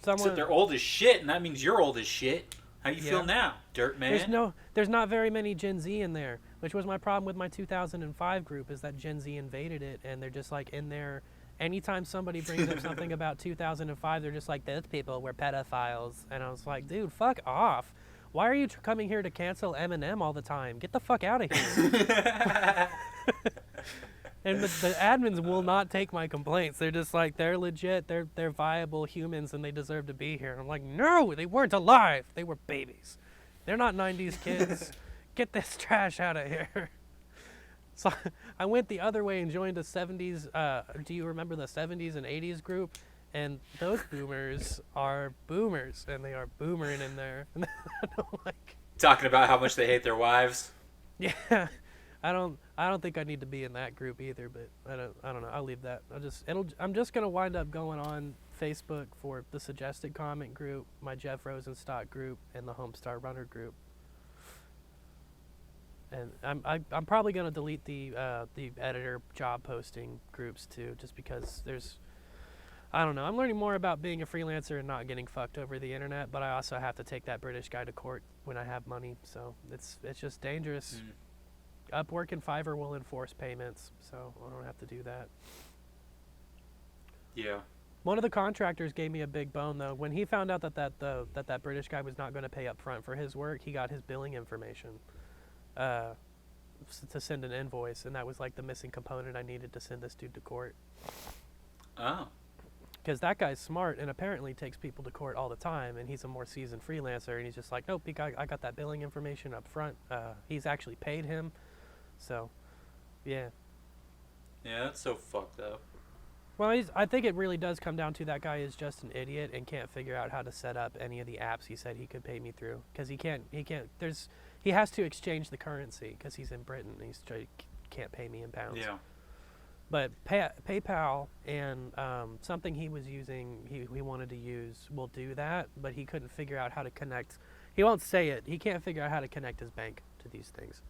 Except they're old as shit, and that means you're old as shit. How you feel now, dirt man? There's not very many Gen Z in there, which was my problem with my 2005 group, is that Gen Z invaded it, and they're just like in there. Anytime somebody brings up something about 2005, they're just like, those people were pedophiles. And I was like, dude, fuck off. Why are you coming here to cancel Eminem all the time? Get the fuck out of here. And the admins will not take my complaints. They're just like, they're legit, they're viable humans, and they deserve to be here. I'm like, no, they weren't alive. They were babies. They're not 90s kids. Get this trash out of here. So I went the other way and joined a 70s. Do you remember the 70s and 80s group? And those boomers are boomers, and they are boomering in there. And I don't like. Talking about how much they hate their wives. Yeah, I don't think I need to be in that group either. But I don't know. I'll leave that. I'm just gonna wind up going on Facebook for the suggested comment group, my Jeff Rosenstock group, and the Homestar Runner group. And I'm probably gonna delete the editor job posting groups too, just because I don't know. I'm learning more about being a freelancer and not getting fucked over the internet, but I also have to take that British guy to court when I have money, so it's just dangerous. Upwork and Fiverr will enforce payments, so I don't have to do that. Yeah. One of the contractors gave me a big bone though. When he found out that British guy was not going to pay up front for his work, he got his billing information to send an invoice, and that was like the missing component I needed to send this dude to court. Oh. Because that guy's smart and apparently takes people to court all the time, and he's a more seasoned freelancer, and he's just like, nope, I got that billing information up front. He's actually paid him. So, yeah. Yeah, that's so fucked up. Well, I think it really does come down to that guy is just an idiot and can't figure out how to set up any of the apps he said he could pay me through. Because he has to exchange the currency because he's in Britain and he can't pay me in pounds. Yeah. But PayPal and something he was using, he wanted to use, will do that, but he couldn't figure out how to connect. He won't say it. He can't figure out how to connect his bank to these things.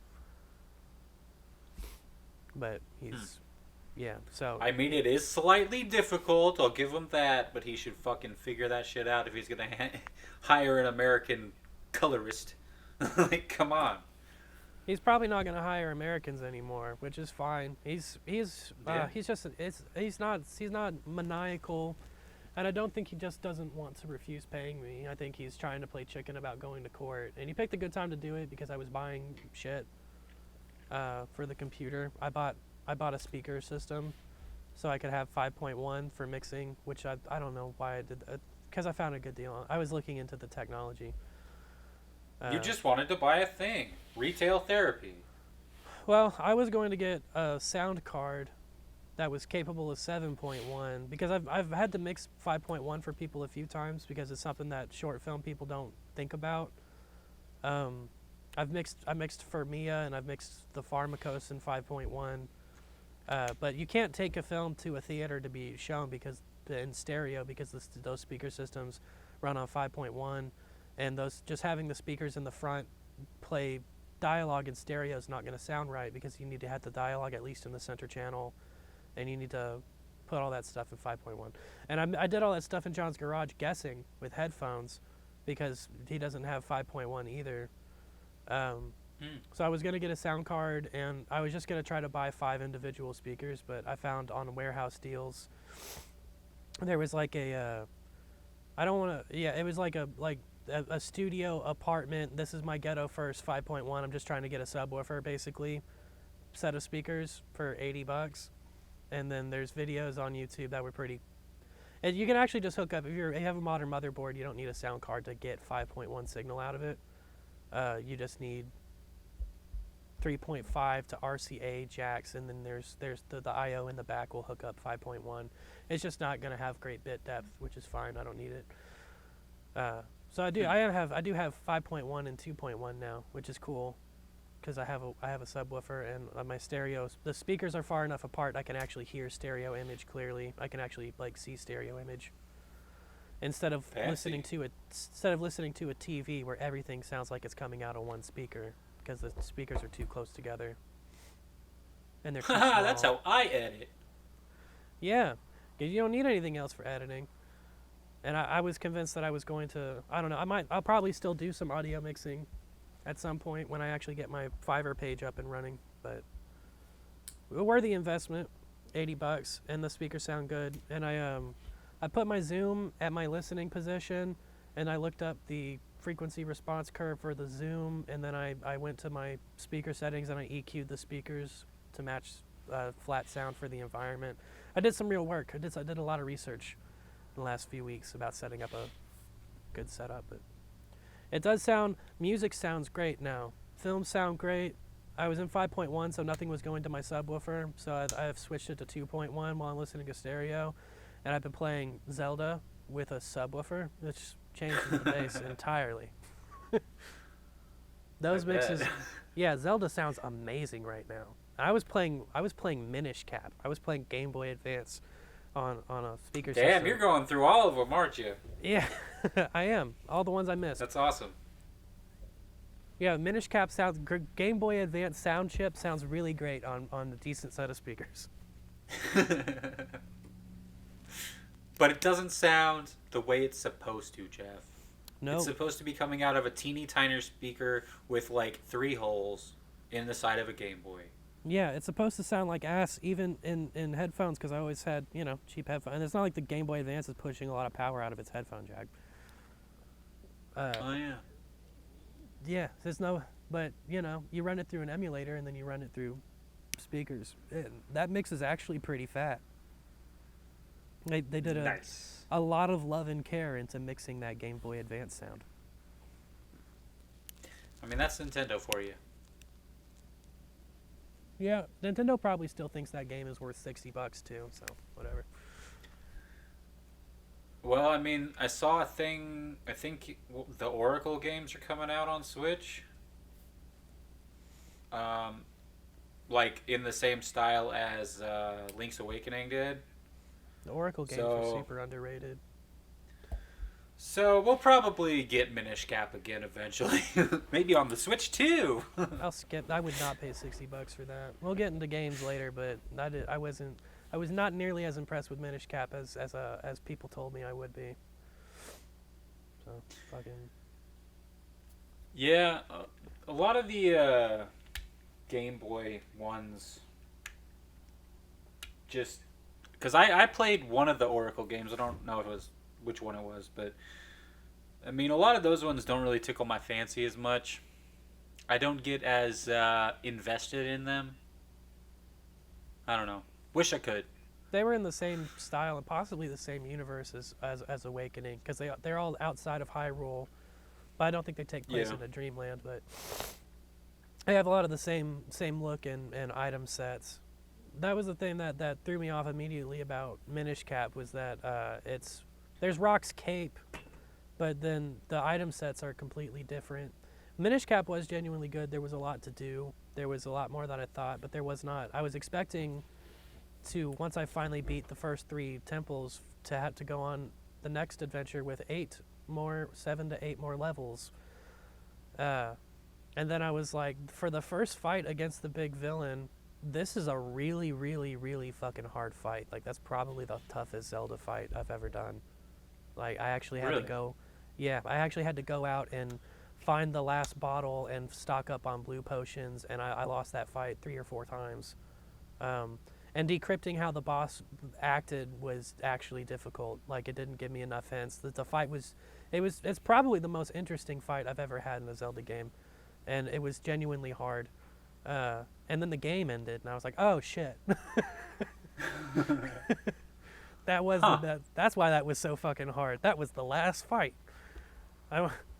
But he's, yeah, so. I mean, it is slightly difficult. I'll give him that, but he should fucking figure that shit out if he's going to hire an American colorist. Like, come on. He's probably not going to hire Americans anymore, which is fine. He's not maniacal, and I don't think he just doesn't want to refuse paying me. I think he's trying to play chicken about going to court, and he picked a good time to do it because I was buying shit for the computer. I bought a speaker system so I could have 5.1 for mixing, which I don't know why I did that, because I found a good deal. I was looking into the technology. You just wanted to buy a thing. Retail therapy. Well, I was going to get a sound card that was capable of 7.1 because I've had to mix 5.1 for people a few times because it's something that short film people don't think about. I mixed for Mia and I've mixed the Pharmacos in 5.1. But you can't take a film to a theater to be shown because in stereo because those speaker systems run on 5.1. And just having the speakers in the front play dialogue in stereo is not going to sound right because you need to have the dialogue at least in the center channel, and you need to put all that stuff in 5.1. And I did all that stuff in John's garage guessing with headphones because he doesn't have 5.1 either. So I was going to get a sound card, and I was just going to try to buy 5 individual speakers, but I found on warehouse deals there was like it was like a studio apartment. This is my ghetto first 5.1. I'm just trying to get a subwoofer, basically, set of speakers for $80. And then there's videos on YouTube that were pretty. And you can actually just hook up if you have a modern motherboard. You don't need a sound card to get 5.1 signal out of it. You just need 3.5 to RCA jacks, and then there's the I/O in the back will hook up 5.1. It's just not gonna have great bit depth, which is fine. I don't need it. So I do have 5.1 and 2.1 now, which is cool, because I have a subwoofer and my stereos. The speakers are far enough apart I can actually hear stereo image clearly. I can actually see stereo image instead of listening to a TV where everything sounds like it's coming out of one speaker because the speakers are too close together. And they're too small. That's how I edit. Yeah, because you don't need anything else for editing. And I was convinced that I was going to, I don't know, I'll probably still do some audio mixing at some point when I actually get my Fiverr page up and running, but a worthy investment, $80, and the speakers sound good. And I put my zoom at my listening position, and I looked up the frequency response curve for the zoom, and then I went to my speaker settings and I EQ'd the speakers to match flat sound for the environment. I did some real work. I did a lot of research in the last few weeks about setting up a good setup, but it does sound, music sounds great now. Films sound great. I was in 5.1, so nothing was going to my subwoofer. So I've switched it to 2.1 while I'm listening to stereo, and I've been playing Zelda with a subwoofer, which changes the bass entirely. Those mixes, yeah, Zelda sounds amazing right now. I was playing Minish Cap. I was playing Game Boy Advance on a speaker system. Damn, you're going through all of them, aren't you? Yeah, I am. All the ones I missed. That's awesome. Yeah, Minish Cap sounds Game Boy Advance sound chip sounds really great on a decent set of speakers. But it doesn't sound the way it's supposed to, Jeff. No. It's supposed to be coming out of a teeny tiny speaker with like 3 holes in the side of a Game Boy. Yeah, it's supposed to sound like ass even in headphones, because I always had, cheap headphones. And it's not like the Game Boy Advance is pushing a lot of power out of its headphone jack. Oh, yeah. Yeah, there's no, but, you run it through an emulator and then you run it through speakers. That mix is actually pretty fat. They did a lot of love and care into mixing that Game Boy Advance sound. I mean, that's Nintendo for you. Yeah, Nintendo probably still thinks that game is worth $60 too, so whatever. Well, I mean, I saw a thing, I think the Oracle games are coming out on Switch. Like in the same style as Link's Awakening did. The Oracle games are super underrated. So we'll probably get Minish Cap again eventually. Maybe on the Switch too. I'll skip. I would not pay $60 for that. We'll get into games later, but I was not nearly as impressed with Minish Cap as people told me I would be. So fucking. Yeah, a lot of the Game Boy ones. Just because I played one of the Oracle games. I don't know which one it was, but I mean, a lot of those ones don't really tickle my fancy as much. I don't get as invested in them. I don't know. Wish I could. They were in the same style and possibly the same universe as Awakening, because they're all outside of Hyrule, but I don't think they take place in a Dreamland. But they have a lot of the same look and item sets. That was the thing that threw me off immediately about Minish Cap, was that there's Rock's cape, but then the item sets are completely different. Minish Cap was genuinely good. There was a lot to do. There was a lot more than I thought, but there was not. I was expecting to, once I finally beat the first 3 temples, to have to go on the next adventure with 7 to 8 more levels. And then I was like, for the first fight against the big villain, this is a really, really, really fucking hard fight. Like, that's probably the toughest Zelda fight I've ever done. Like, I actually had to go... Yeah, I actually had to go out and find the last bottle and stock up on blue potions, and I lost that fight 3 or 4 times. And decrypting how the boss acted was actually difficult. Like, it didn't give me enough hints. The fight was... It's probably the most interesting fight I've ever had in a Zelda game, and it was genuinely hard. And then the game ended, and I was like, oh, shit. That's why that was so fucking hard. That was the last fight.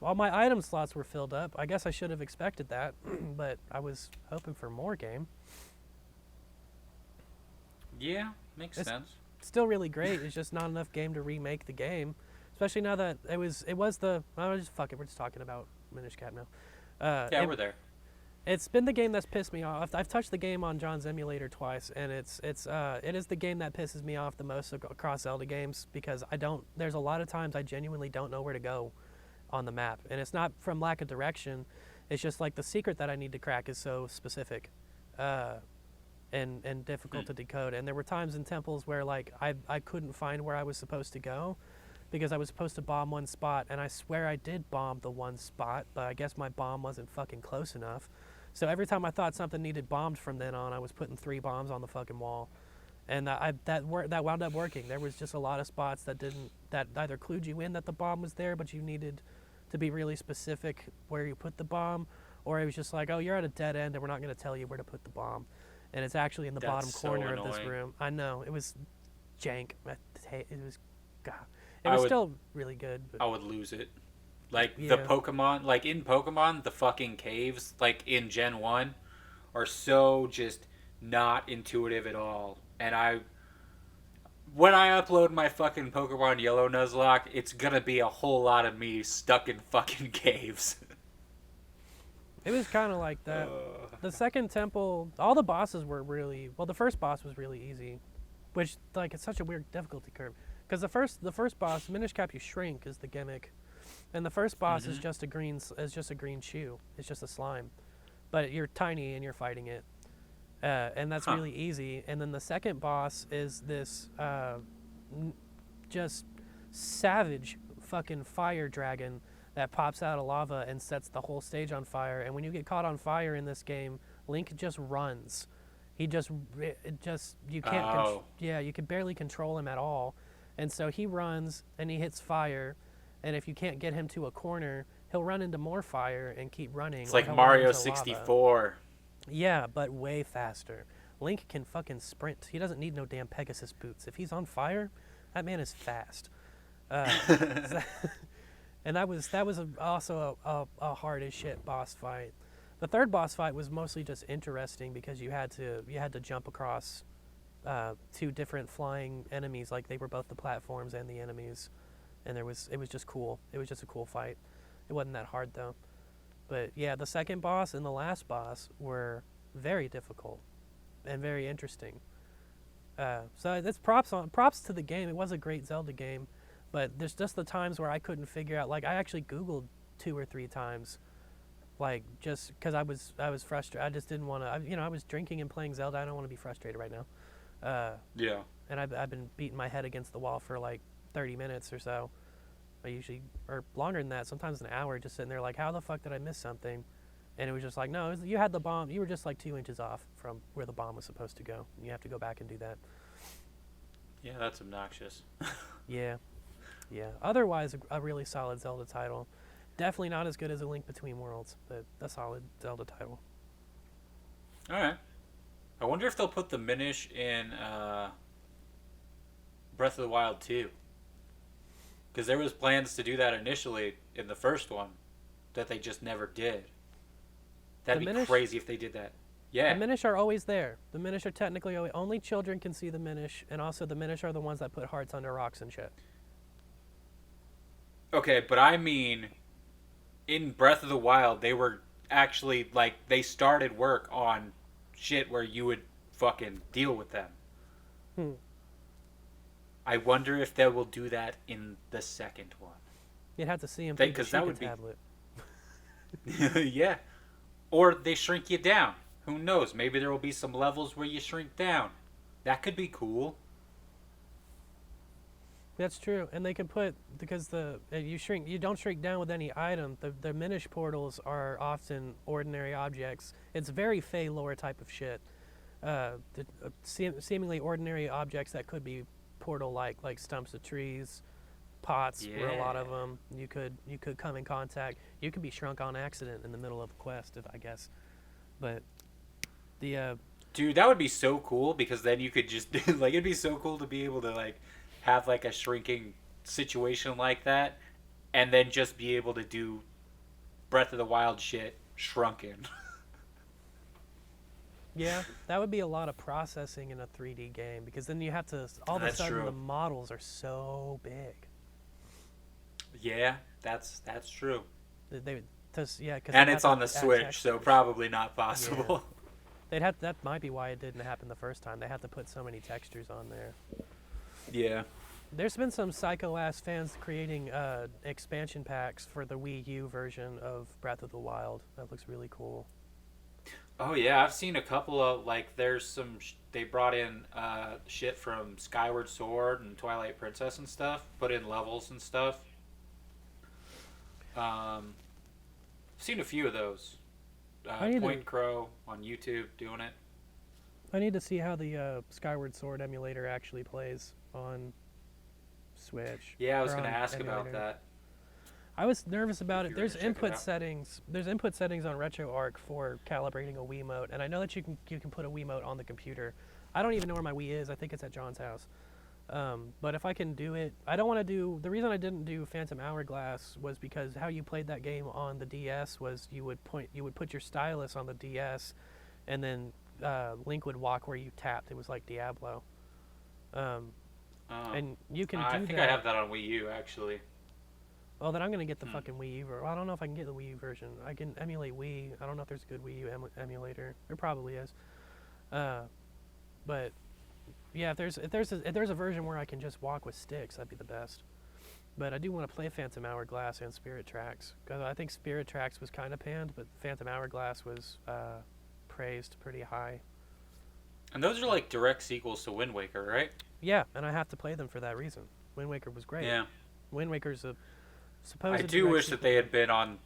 All my item slots were filled up. I guess I should have expected that, but I was hoping for more game. Yeah, makes sense. Still really great. It's just not enough game to remake the game, especially now that it was the. We're just talking about Minish Cap now. We're there. It's been the game that's pissed me off. I've touched the game on John's emulator twice, and it is the game that pisses me off the most across Zelda games, because there's a lot of times I genuinely don't know where to go on the map, and it's not from lack of direction. It's just like the secret that I need to crack is so specific, and difficult to decode. And there were times in temples where like I couldn't find where I was supposed to go, because I was supposed to bomb one spot, and I swear I did bomb the one spot, but I guess my bomb wasn't fucking close enough. So every time I thought something needed bombed from then on, I was putting 3 bombs on the fucking wall, and that wound up working. There was just a lot of spots that either clued you in that the bomb was there, but you needed to be really specific where you put the bomb, or it was just like, oh, you're at a dead end, and we're not going to tell you where to put the bomb, and it's actually in the bottom corner of this room. I know, it was jank. It was, God. It was still really good. But I would lose it. Like, the Pokemon, like in Pokemon, the fucking caves, like in Gen 1, are so just not intuitive at all. And when I upload my fucking Pokemon Yellow Nuzlocke, it's gonna be a whole lot of me stuck in fucking caves. It was kind of like that. The second temple, all the bosses were really well. The first boss was really easy, which like it's such a weird difficulty curve. Because the first boss, Minish Cap, you shrink is the gimmick, and the first boss is just a green shoe. It's just a slime, but you're tiny and you're fighting it, and that's really easy. And then the second boss is this just savage fucking fire dragon that pops out of lava and sets the whole stage on fire. And when you get caught on fire in this game, Link just runs. You can't. You can barely control him at all. And so he runs and he hits fire, and if you can't get him to a corner, he'll run into more fire and keep running. It's like Mario 64. Yeah, but way faster. Link can fucking sprint. He doesn't need no damn Pegasus boots. If he's on fire, that man is fast. And that was also a hard as shit boss fight. The third boss fight was mostly just interesting because you had to jump across two different flying enemies, like they were both the platforms and the enemies, and it was just cool. It was just a cool fight. It wasn't that hard though. But yeah, the second boss and the last boss were very difficult and very interesting. So that's props to the game. It was a great Zelda game, but there's just the times where I couldn't figure out. Like I actually Googled 2 or 3 times, like just because I was frustrated. I just didn't want to. I was drinking and playing Zelda. I don't want to be frustrated right now. And I've been beating my head against the wall for like 30 minutes or so. Or longer than that, sometimes an hour, just sitting there like, how the fuck did I miss something? And it was just like, no, you had the bomb. You were just like 2 inches off from where the bomb was supposed to go. You have to go back and do that. Yeah, that's obnoxious. Yeah. Otherwise, a really solid Zelda title. Definitely not as good as A Link Between Worlds, but a solid Zelda title. All right. I wonder if they'll put the Minish in Breath of the Wild 2. Because there was plans to do that initially in the first one that they just never did. That'd be crazy if they did that. Yeah. The Minish are always there. The Minish are technically only children can see the Minish, and also the Minish are the ones that put hearts under rocks and shit. Okay, but I mean, in Breath of the Wild, they were actually, like, they started work on shit where you would fucking deal with them. I wonder if they will do that in the second one. You'd have to see him through the tablet. Yeah. Or they shrink you down. Who knows? Maybe there will be some levels where you shrink down. That could be cool. That's true, and they can put, because you don't shrink down with any item. The Minish portals are often ordinary objects. It's very Fey lore type of shit. Seemingly ordinary objects that could be portal-like stumps of trees, pots were a lot of them. You could come in contact. You could be shrunk on accident in the middle of a quest, I guess. But the dude, that would be so cool, because then you could just like, it'd be so cool to be able to like have like a shrinking situation like that, and then just be able to do Breath of the Wild shit shrunken. Yeah, that would be a lot of processing in a 3D game, because then you have to all of a sudden the models are so big. Yeah, that's true. And it's on the Switch, so probably not possible. Yeah. That might be why it didn't happen the first time. They had to put so many textures on there. Yeah. There's been some psycho-ass fans creating expansion packs for the Wii U version of Breath of the Wild. That looks really cool. Oh yeah, I've seen a couple of, like, there's some, they brought in shit from Skyward Sword and Twilight Princess and stuff, put in levels and stuff. I've seen a few of those. Point Crow on YouTube doing it. I need to see how the Skyward Sword emulator actually plays on Switch. Yeah, I was going to ask about that. I was nervous about it. There's input settings. There's input settings on RetroArch for calibrating a Wiimote, and I know that you can put a Wiimote on the computer. I don't even know where my Wii is. I think it's at John's house. But if I can do it, I don't want to do. The reason I didn't do Phantom Hourglass was because how you played that game on the DS was you would put your stylus on the DS, and then Link would walk where you tapped. It was like Diablo. And you can do that. I think I have that on Wii U, actually. Well, then I'm going to get the fucking Wii U version. I don't know if I can get the Wii U version. I can emulate Wii. I don't know if there's a good Wii U emulator. There probably is. But yeah, if there's a version where I can just walk with sticks, that'd be the best. But I do want to play Phantom Hourglass and Spirit Tracks, because I think Spirit Tracks was kind of panned, but Phantom Hourglass was praised pretty high. And those are like direct sequels to Wind Waker, right? Yeah, and I have to play them for that reason. Wind Waker was great. Yeah. Wind Waker's a supposed. I do wish that they had been on,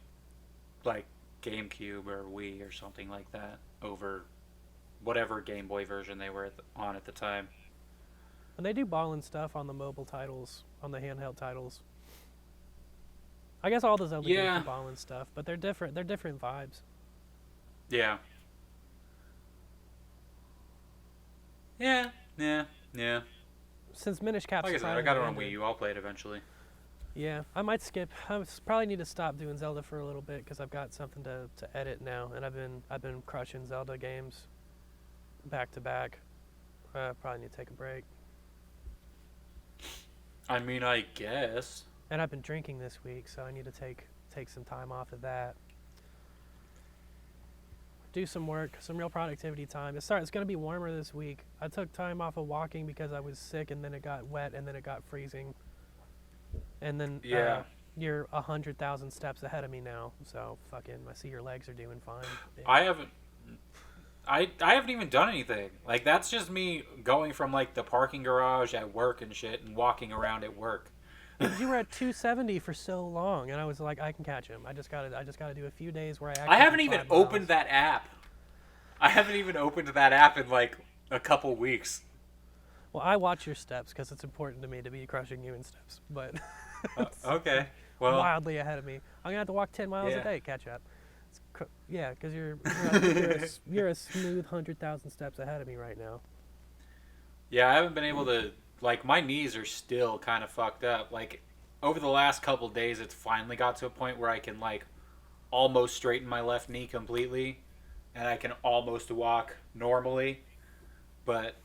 like, GameCube or Wii or something like that over whatever Game Boy version they were on at the time. And they do ballin' stuff on the mobile titles, on the handheld titles. I guess all the Zelda games do ballin' stuff, but they're different. They're different vibes. Yeah. Yeah. Since Minish Cap's like I said, I got it on Wii U. I'll play it eventually. Yeah, I might skip. I probably need to stop doing Zelda for a little bit because I've got something to edit now, and I've been crushing Zelda games back to back. Probably need to take a break. I mean, I guess. And I've been drinking this week, so I need to take some time off of that. Do some work, some real productivity time. It's going to be warmer this week. I took time off of walking because I was sick, and then it got wet, and then it got freezing. And then you're 100,000 steps ahead of me now, so fucking I see your legs are doing fine. Yeah. I haven't even done anything. Like, that's just me going from, like, the parking garage at work and shit and walking around at work. You were at 270 for so long, and I was like, I can catch him. I just gotta do a few days where I haven't even opened that app. I haven't even opened that app in, like, a couple weeks. Well, I watch your steps because it's important to me to be crushing you in steps, but okay. Well, wildly ahead of me. I'm gonna have to walk 10 miles a day to catch up. Yeah, because you're a smooth 100,000 steps ahead of me right now. Yeah, I haven't been able to, like, my knees are still kind of fucked up. Like, over the last couple days, it's finally got to a point where I can, like, almost straighten my left knee completely, and I can almost walk normally, but,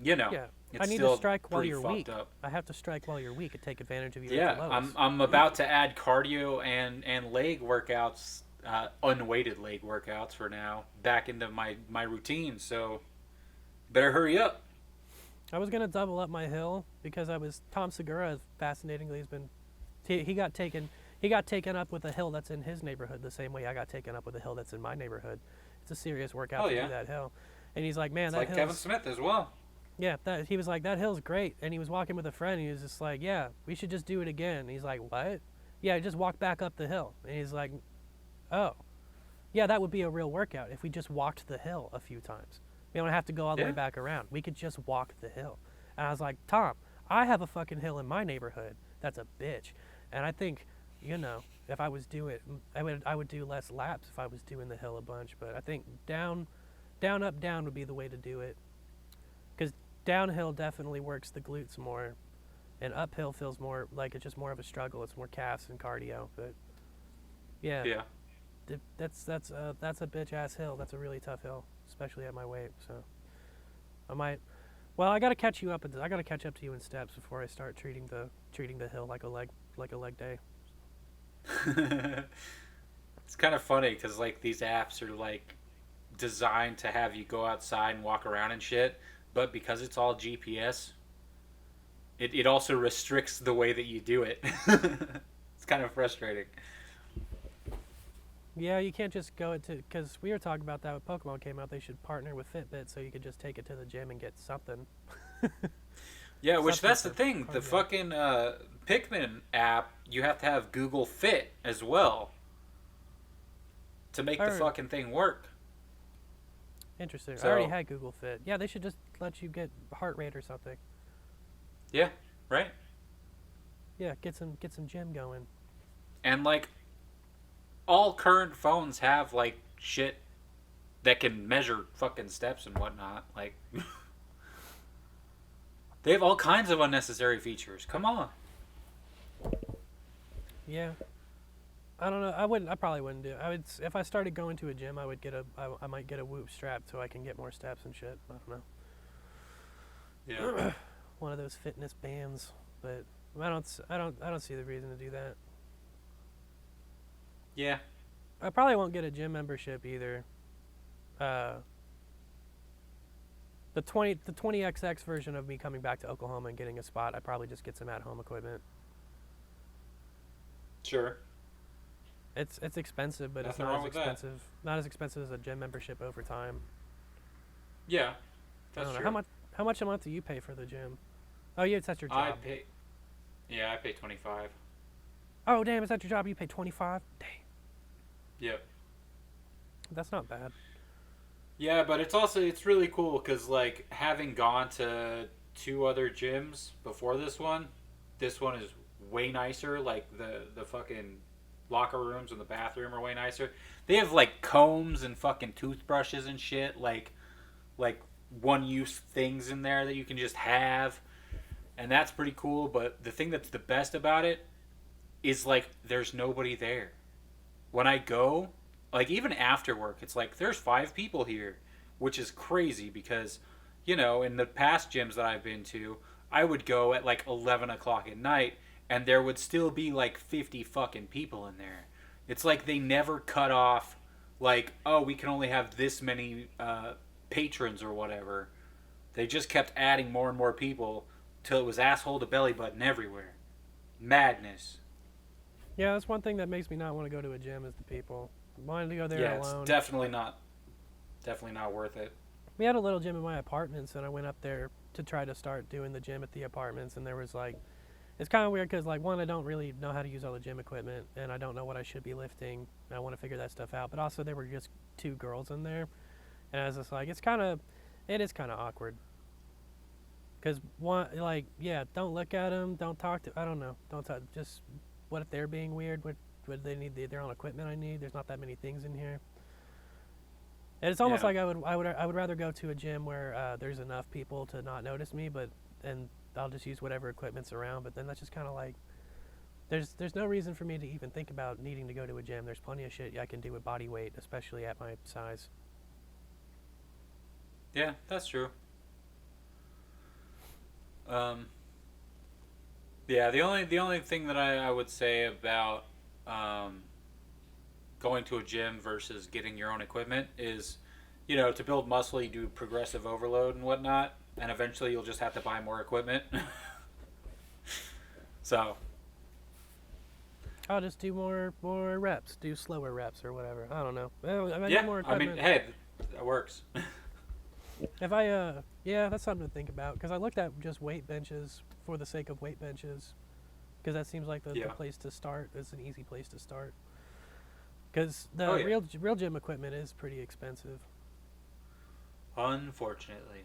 you know, yeah. it's I need still to strike while you're fucked weak. up. I have to strike while you're weak and take advantage of your Yeah, I'm about to add cardio and leg workouts, unweighted leg workouts for now, back into my routine, so better hurry up. I was gonna double up my hill because Tom Segura, fascinatingly, has been he got taken up with a hill that's in his neighborhood the same way I got taken up with a hill that's in my neighborhood. It's a serious workout to do that hill, and he's like, man, it's like Kevin Smith as well. Yeah, he was like, that hill's great, and he was walking with a friend, and he was just like, yeah, we should just do it again. And he's like, what? Yeah, just walk back up the hill. And he's like, oh, yeah, that would be a real workout if we just walked the hill a few times. We don't have to go all the way back around. We could just walk the hill. And I was like, Tom, I have a fucking hill in my neighborhood that's a bitch. And I think, if I was doing, I would do less laps if I was doing the hill a bunch. But I think down, up, down would be the way to do it. Because downhill definitely works the glutes more, and uphill feels more like it's just more of a struggle. It's more calves and cardio. But yeah, that's a bitch ass hill. That's a really tough hill, especially at my weight. So I might. Well, I gotta catch you up. I gotta catch up to you in steps before I start treating the hill like a leg day. It's kind of funny because, like, these apps are, like, designed to have you go outside and walk around and shit, but because it's all GPS, it also restricts the way that you do it. It's kind of frustrating. Yeah, you can't just go because we were talking about that when Pokemon came out. They should partner with Fitbit so you could just take it to the gym and get something. Yeah, which that's the thing. The fucking Pikmin app, you have to have Google Fit as well to make the fucking thing work. Interesting. I already had Google Fit. Yeah, they should just let you get heart rate or something. Yeah, right? Yeah, get some gym going. And, like, all current phones have, like, shit that can measure fucking steps and whatnot. Like, they have all kinds of unnecessary features. Come on. Yeah. I don't know. I probably wouldn't do it. If I started going to a gym, I might get a Whoop strap so I can get more steps and shit. I don't know. Yeah. One of those fitness bands, but I don't see the reason to do that. Yeah. I probably won't get a gym membership either. The 20XX version of me coming back to Oklahoma and getting a spot, I probably just get some at-home equipment. Sure. It's expensive, but Nothing it's wrong not as with that. expensive. Not as expensive as a gym membership over time. Yeah. I That's don't know. true. How much a month do you pay for the gym? Oh, yeah, it's at your I job. pay 25. Oh, damn, it's at your job. You pay 25. Dang, Yep. that's not bad. Yeah, but it's really cool because like having gone to 2 other gyms before this one is way nicer. Like the fucking locker rooms and the bathroom are way nicer. They have like combs and fucking toothbrushes and shit, like one-use things in there that you can just have, and that's pretty cool. But the thing that's the best about it is like there's nobody there. When I go, like even after work, it's like there's 5 people here, which is crazy because, you know, in the past gyms that I've been to, I would go at like 11 o'clock at night and there would still be like 50 fucking people in there. It's like they never cut off, like, oh, we can only have this many patrons or whatever. They just kept adding more and more people till it was asshole to belly button everywhere. Madness. Yeah, that's one thing that makes me not want to go to a gym is the people. Wanting to go there Yeah, alone. it's definitely not worth it. We had a little gym in my apartments, and I went up there to try to start doing the gym at the apartments, and there was like, it's kind of weird because like one, I don't really know how to use all the gym equipment, and I don't know what I should be lifting. I want to figure that stuff out, but also there were just 2 girls in there, and I was just like, it is kind of awkward. Because one, like, yeah, don't look at them, don't talk to, I don't know, don't talk, just, what if they're being weird? What they need their own equipment I need? There's not that many things in here. And it's almost like I would rather go to a gym where there's enough people to not notice me, and I'll just use whatever equipment's around. But then that's just kind of like there's no reason for me to even think about needing to go to a gym. There's plenty of shit I can do with body weight, especially at my size. Yeah, that's true. Yeah, the only thing that I would say about going to a gym versus getting your own equipment is, you know, to build muscle you do progressive overload and whatnot, and eventually you'll just have to buy more equipment. So I'll just do more reps, do slower reps or whatever. I don't know. I yeah, need more I equipment. mean, hey, that works. If yeah, that's something to think about because I looked at just weight benches for the sake of weight benches because that seems like the place to start. It's an easy place to start because the real gym equipment is pretty expensive. Unfortunately.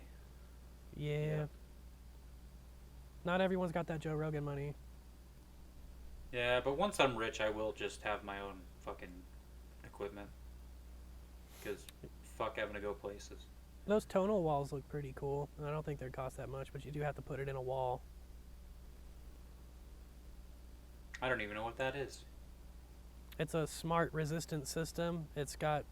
Yeah. Not everyone's got that Joe Rogan money. Yeah, but once I'm rich, I will just have my own fucking equipment because fuck having to go places. Those tonal walls look pretty cool. I don't think they cost that much, but you do have to put it in a wall. I don't even know what that is. It's a smart resistance system. It's got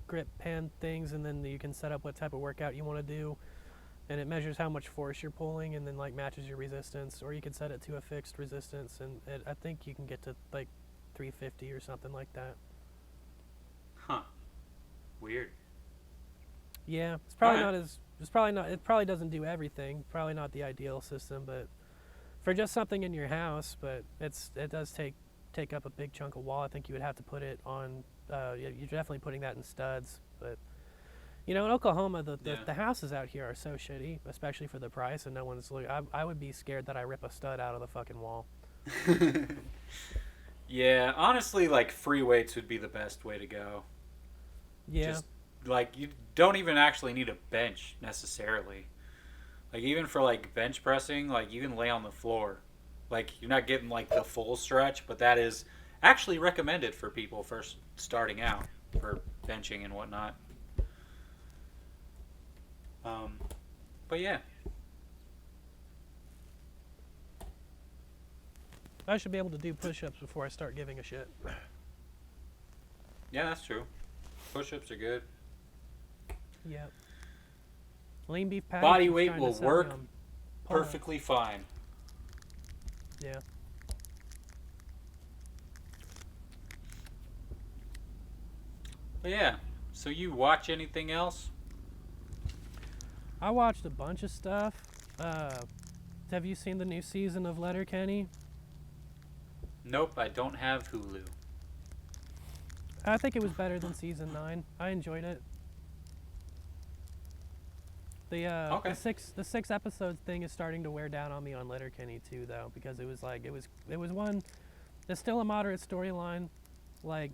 grip pen things, and then you can set up what type of workout you want to do, and it measures how much force you're pulling, and then like matches your resistance. Or you can set it to a fixed resistance, and I think you can get to like 350 or something like that. Huh. Weird. Yeah, it probably doesn't do everything. Probably not the ideal system, but for just something in your house, but it does take up a big chunk of wall. I think you would have to put it on. You're definitely putting that in studs, but you know, in Oklahoma, the houses out here are so shitty, especially for the price, and no one's looking. I would be scared that I rip a stud out of the fucking wall. Yeah, honestly, like free weights would be the best way to go. Yeah. Just like you don't even actually need a bench necessarily. Like even for like bench pressing, like you can lay on the floor. Like you're not getting like the full stretch, but that is actually recommended for people first starting out for benching and whatnot. But yeah. I should be able to do push-ups before I start giving a shit. Yeah, that's true. Push-ups are good. Yep. Lean beef patty. Body weight will work perfectly fine. Yeah. But yeah, so you watch anything else? I watched a bunch of stuff. Have you seen the new season of Letterkenny? Nope, I don't have Hulu. I think it was better than season 9. I enjoyed it. Okay. The six episodes thing is starting to wear down on me on Letterkenny too, though, because it was one. There's still a moderate storyline. Like,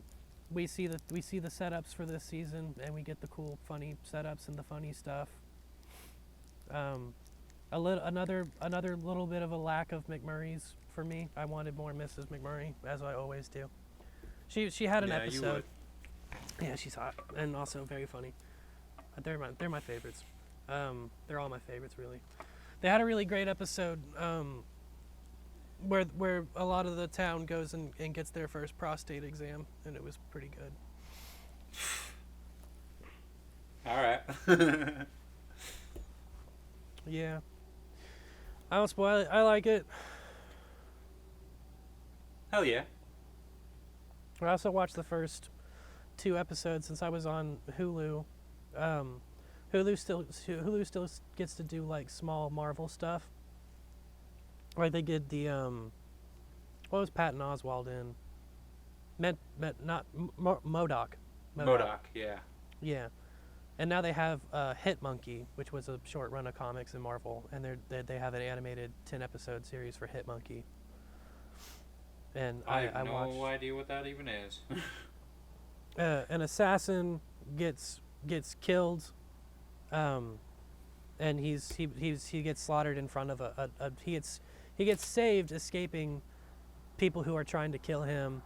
we see the setups for this season, and we get the cool, funny setups and the funny stuff. Another little bit of a lack of McMurray's for me. I wanted more Mrs. McMurray, as I always do. She had an episode. You would. Yeah, she's hot and also very funny. They're my favorites. They're all my favorites, really. They had a really great episode where a lot of the town goes and gets their first prostate exam, and it was pretty good. All right. Yeah. I don't spoil it. I like it. Hell yeah. I also watched the first 2 episodes since I was on Hulu. Hulu still gets to do like small Marvel stuff. Like they did the what was Patton Oswalt in? MODOK. MODOK, yeah. Yeah. And now they have Hit Monkey, which was a short run of comics in Marvel, and they have an animated 10-episode series for Hit Monkey. And I have no watched, idea what that even is. an assassin gets killed, and he gets slaughtered in front of he gets saved escaping people who are trying to kill him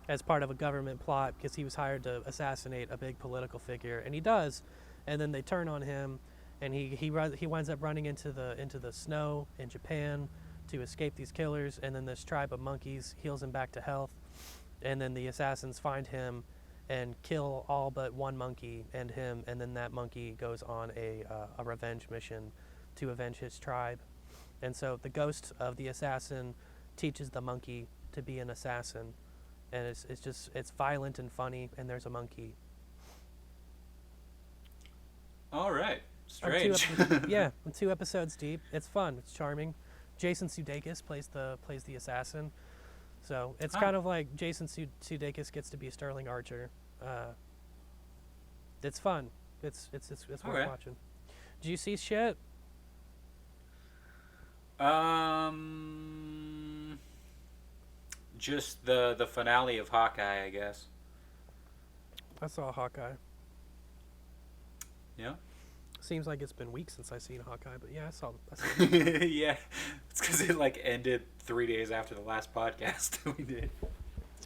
as part of a government plot because he was hired to assassinate a big political figure, and he does, and then they turn on him, and he winds up running into the snow in Japan to escape these killers, and then this tribe of monkeys heals him back to health, and then the assassins find him and kill all but one monkey and him, and then that monkey goes on a revenge mission to avenge his tribe, and so the ghost of the assassin teaches the monkey to be an assassin. And it's violent and funny, and there's a monkey. All right, strange. I'm 2 episodes deep. It's fun. It's charming. Jason Sudeikis plays the assassin, so it's kind of like Jason Sudeikis gets to be Sterling Archer. It's fun. It's worth watching. Did you see shit? Just the finale of Hawkeye, I guess. I saw Hawkeye. Yeah? Seems like it's been weeks since I've seen Hawkeye, but yeah, I saw it. Yeah, it's because it like ended 3 days after the last podcast we did.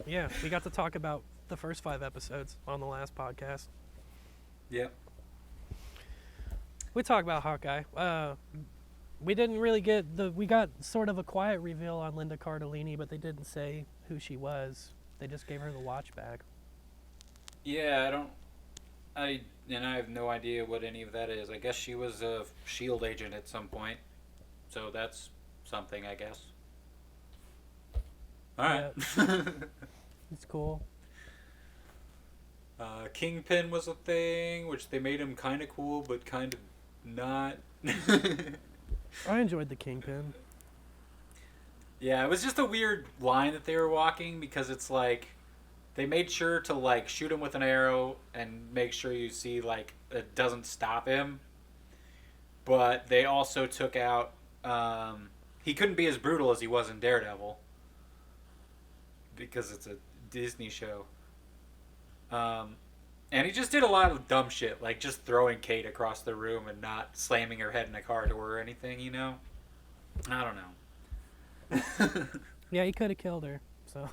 Yeah, we got to talk about the first 5 episodes on the last podcast. Yep. We talked about Hawkeye. We didn't really we got sort of a quiet reveal on Linda Cardellini, but they didn't say who she was. They just gave her the watch back. Yeah, I have no idea what any of that is. I guess she was a S.H.I.E.L.D. agent at some point. So that's something, I guess. Alright. Yeah. It's cool. Kingpin was a thing, which they made him kind of cool, but kind of not. I enjoyed the Kingpin. Yeah, it was just a weird line that they were walking, because it's like they made sure to like shoot him with an arrow and make sure you see like it doesn't stop him, but they also took out he couldn't be as brutal as he was in Daredevil because it's a Disney show, and he just did a lot of dumb shit, like just throwing Kate across the room and not slamming her head in a car door or anything, you know? I don't know. Yeah, he could have killed her, so.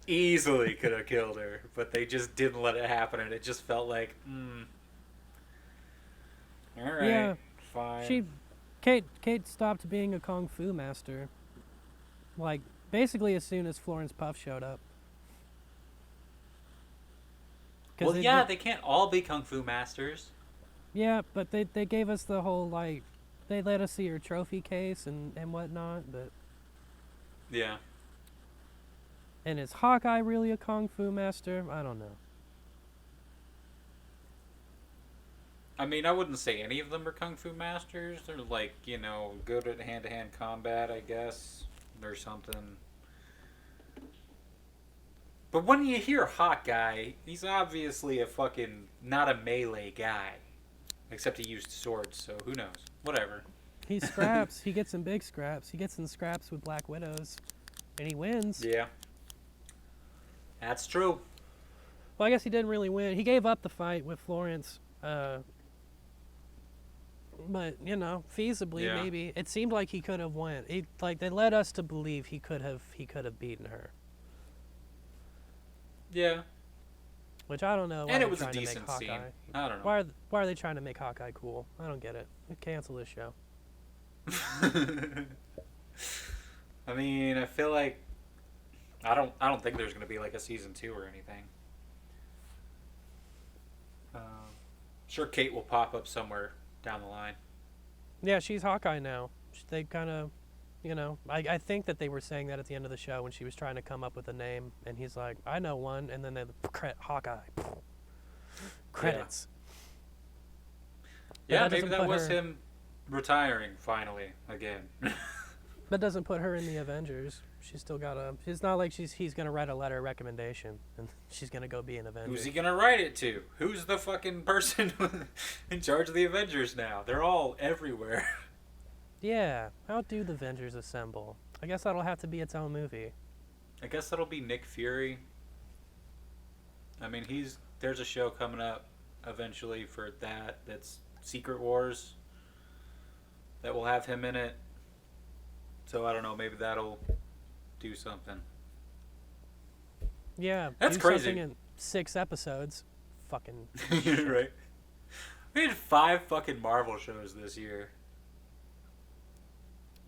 Easily could have killed her, but they just didn't let it happen, and it just felt like, all right, yeah, fine. Kate stopped being a kung fu master, like Basically, as soon as Florence Puff showed up. Well, yeah, they can't all be kung fu masters. Yeah, but they gave us the whole, like, they let us see her trophy case and whatnot, but... Yeah. And is Hawkeye really a kung fu master? I don't know. I mean, I wouldn't say any of them are kung fu masters. They're like, good at hand-to-hand combat, I guess, or something. But when you hear Hawkeye, he's obviously a fucking not a melee guy. Except he used swords, so who knows? Whatever. He scraps. He gets in big scraps. He gets in scraps with Black Widows. And he wins. Yeah. That's true. Well, I guess he didn't really win. He gave up the fight with Florence. But, feasibly, maybe. It seemed like he could have won. They led us to believe he could have beaten her. Yeah. Which I don't know. And it was a decent scene. I don't know. Why are they trying to make Hawkeye cool? I don't get it. Cancel this show. I mean, I feel like I don't think there's going to be like a season 2 or anything. Sure, Kate will pop up somewhere down the line. Yeah, she's Hawkeye now. They kind of, I think that they were saying that at the end of the show when she was trying to come up with a name, and he's like, I know one, and then they Hawkeye. Credits. Yeah, maybe that was him retiring finally again. That doesn't put her in the Avengers. She's still got a... It's not like he's going to write a letter of recommendation and she's going to go be an Avenger. Who's he going to write it to? Who's the fucking person in charge of the Avengers now? They're all everywhere. Yeah. How do the Avengers assemble? I guess that'll have to be its own movie. I guess that'll be Nick Fury. I mean, there's a show coming up eventually for that's Secret Wars that will have him in it. So I don't know, maybe that'll do something. Yeah, that's do crazy. Something in 6 episodes. Fucking right. We had 5 fucking Marvel shows this year.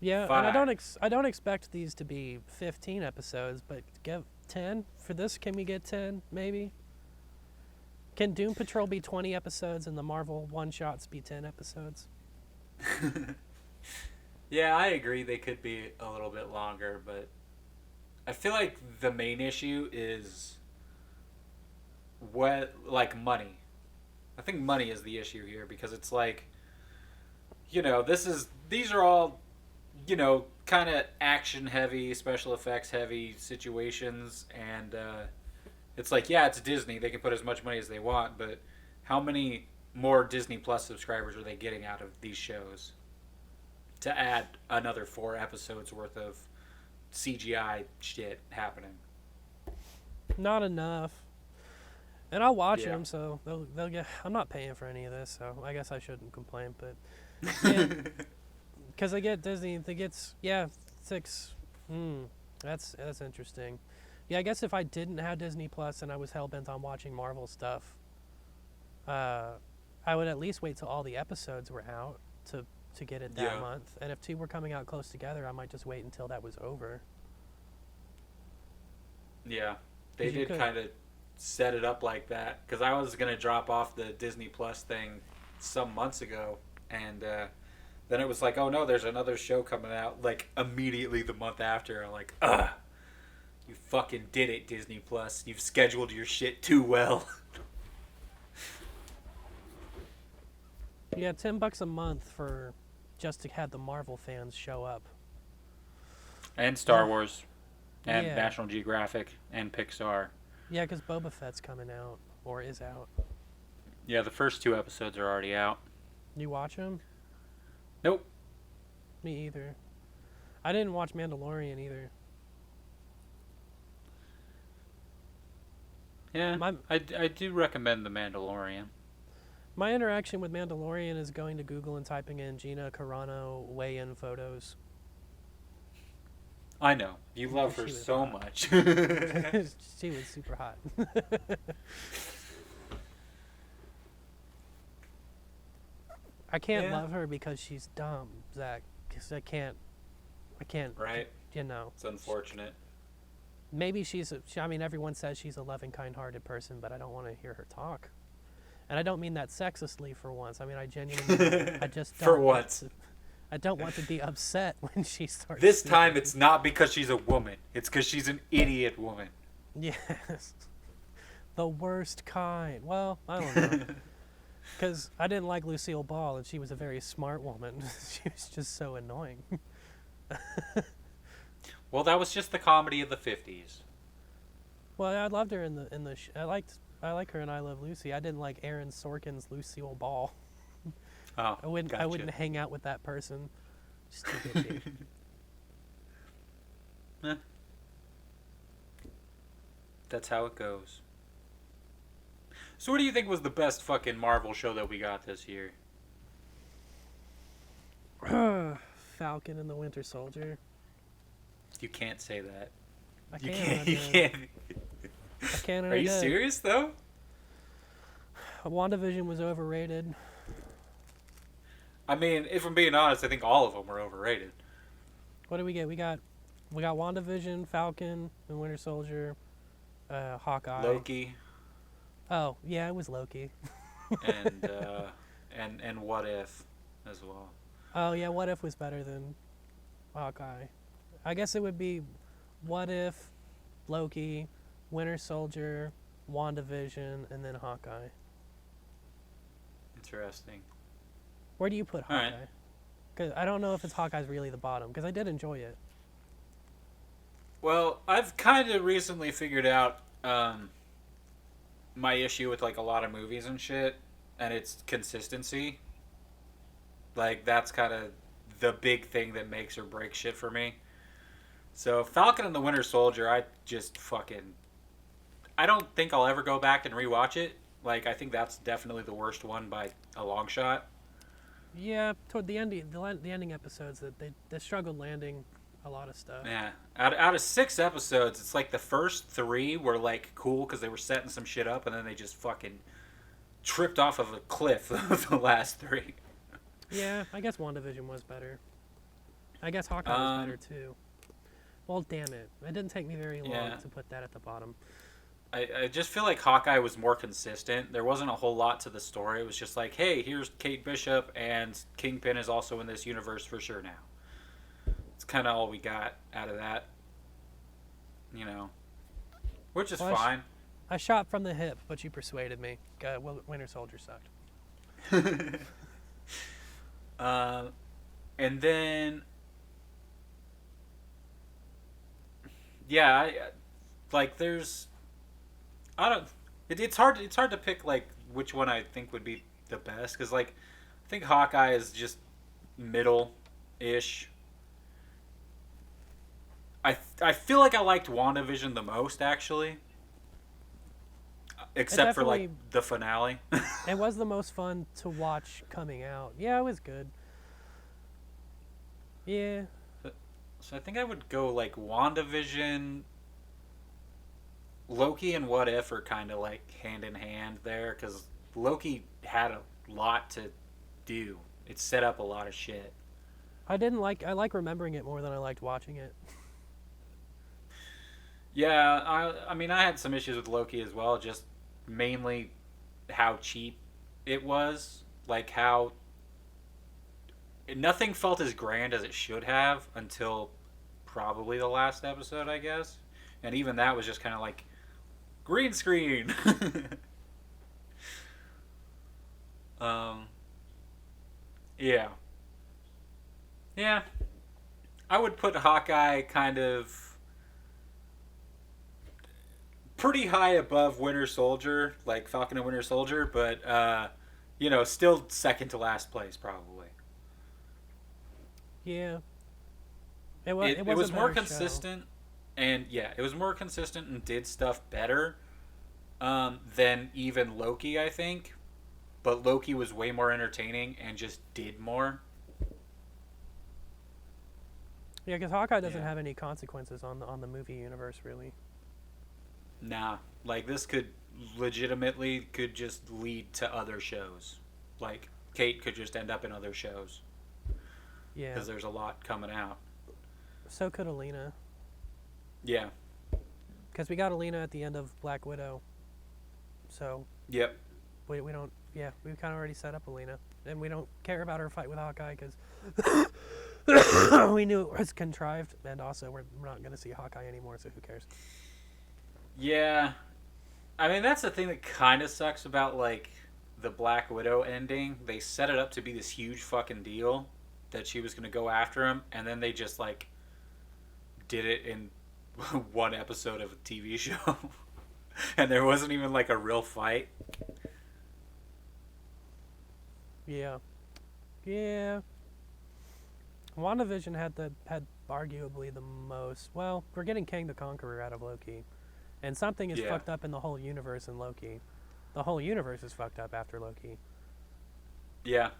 Yeah, 5. and I don't expect these to be 15 episodes, but give 10 for this. Can we get 10 maybe? Can Doom Patrol be 20 episodes and the Marvel one-shots be 10 episodes? Yeah, I agree they could be a little bit longer, but I feel like the main issue is money. I think money is the issue here because it's like, these are all, kind of action heavy, special effects heavy situations, and it's like, yeah, it's Disney. They can put as much money as they want, but how many more Disney Plus subscribers are they getting out of these shows to add another 4 episodes worth of CGI shit happening? Not enough. And I'll watch them, so they'll get... I'm not paying for any of this, so I guess I shouldn't complain, but... Because they get Disney, they get... Yeah, 6... That's interesting. Yeah, I guess if I didn't have Disney Plus and I was hell-bent on watching Marvel stuff, I would at least wait till all the episodes were out to get it that month. And if 2 were coming out close together, I might just wait until that was over. Yeah, they did kind of set it up like that. Because I was going to drop off the Disney Plus thing some months ago. And then it was like, oh no, there's another show coming out like immediately the month after. I'm like, ugh. You fucking did it, Disney Plus. You've scheduled your shit too well. Yeah, $10 a month for just to have the Marvel fans show up. And Star Wars. And National Geographic. And Pixar. Yeah, because Boba Fett's coming out. Or is out. Yeah, the first 2 episodes are already out. You watch them? Nope. Me either. I didn't watch Mandalorian either. Yeah, I do recommend The Mandalorian. My interaction with Mandalorian is going to Google and typing in Gina Carano weigh-in photos. I know. You love her so much. She was super hot. I can't love her because she's dumb, Zach. Because I can't. Right. you know. It's unfortunate. Maybe I mean, everyone says she's a loving, kind-hearted person, but I don't want to hear her talk. And I don't mean that sexistly for once. I mean, I genuinely, I just don't for once. I don't want to be upset when she starts This speaking. time it's not because she's a woman. It's because she's an idiot woman. Yes. The worst kind. Well, I don't know. Because I didn't like Lucille Ball, and she was a very smart woman. She was just so annoying. Well, that was just the comedy of the 50s. Well, I loved her in the I like her in I Love Lucy. I didn't like Aaron Sorkin's Lucille Ball. Oh, I wouldn't gotcha. hang out with that person. Stupid shit. Eh. That's how it goes. So what do you think was the best fucking Marvel show that we got this year? Falcon and the Winter Soldier. You can't say that. I You can't. can't. You can't. I can't. Are you serious though? WandaVision was overrated. I mean, if I'm being honest, I think all of them were overrated. What did we get? We got WandaVision, Falcon, and Winter Soldier, Hawkeye. Loki. Oh yeah, it was Loki. and What If as well. Oh yeah, What If was better than Hawkeye. I guess it would be What If, Loki, Winter Soldier, WandaVision, and then Hawkeye. Interesting. Where do you put All Hawkeye? right. Because I don't know if Hawkeye's really the bottom. Because I did enjoy it. Well, I've kind of recently figured out my issue with like a lot of movies and shit, and it's consistency. Like that's kind of the big thing that makes or breaks shit for me. So Falcon and the Winter Soldier, I don't think I'll ever go back and rewatch it. Like I think that's definitely the worst one by a long shot. Yeah, toward the ending episodes, that they struggled landing a lot of stuff. Yeah, out of 6 episodes, it's like the first 3 were like cool because they were setting some shit up, and then they just fucking tripped off of a cliff the last 3. Yeah, I guess WandaVision was better. I guess Hawkeye was better too. Well, damn it. It didn't take me very long to put that at the bottom. I just feel like Hawkeye was more consistent. There wasn't a whole lot to the story. It was just like, hey, here's Kate Bishop, and Kingpin is also in this universe for sure now. It's kind of all we got out of that. You know. Which is fine. I shot from the hip, but you persuaded me. Winter Soldier sucked. And then... Yeah, there's... I don't... It's hard to pick, like, which one I think would be the best. Because, like, I think Hawkeye is just middle-ish. I feel like I liked WandaVision the most, actually. Except for, like, the finale. It was the most fun to watch coming out. Yeah, it was good. Yeah. So I think I would go, like, WandaVision... Loki and What If are kind of, like, hand-in-hand there. Because Loki had a lot to do. It set up a lot of shit. I like remembering it more than I liked watching it. Yeah, I mean, I had some issues with Loki as well, just mainly how cheap it was. Like, how... Nothing felt as grand as it should have until probably the last episode, I guess. And even that was just kind of like, green screen! Yeah. Yeah. I would put Hawkeye kind of... pretty high above Winter Soldier, like Falcon and Winter Soldier, but, still second to last place, probably. Yeah. It was more consistent, and, it was more consistent and did stuff better than even Loki, I think. But Loki was way more entertaining and just did more. Yeah, because Hawkeye doesn't have any consequences on the movie universe, really. Nah, like this could just lead to other shows. Like Kate could just end up in other shows. Yeah. Because there's a lot coming out. So could Alina. Yeah. Because we got Alina at the end of Black Widow. So. Yep. We don't. Yeah, we've kind of already set up Alina, and we don't care about her fight with Hawkeye because we knew it was contrived, and also we're not going to see Hawkeye anymore, so who cares? Yeah. I mean, that's the thing that kind of sucks about, like, the Black Widow ending. They set it up to be this huge fucking deal that she was going to go after him, and then they just, like, did it in one episode of a TV show. And there wasn't even, like, a real fight. Yeah. Yeah. WandaVision had arguably the most. Well, we're getting Kang the Conqueror out of Loki. And something is fucked up in the whole universe in Loki. The whole universe is fucked up after Loki. Yeah.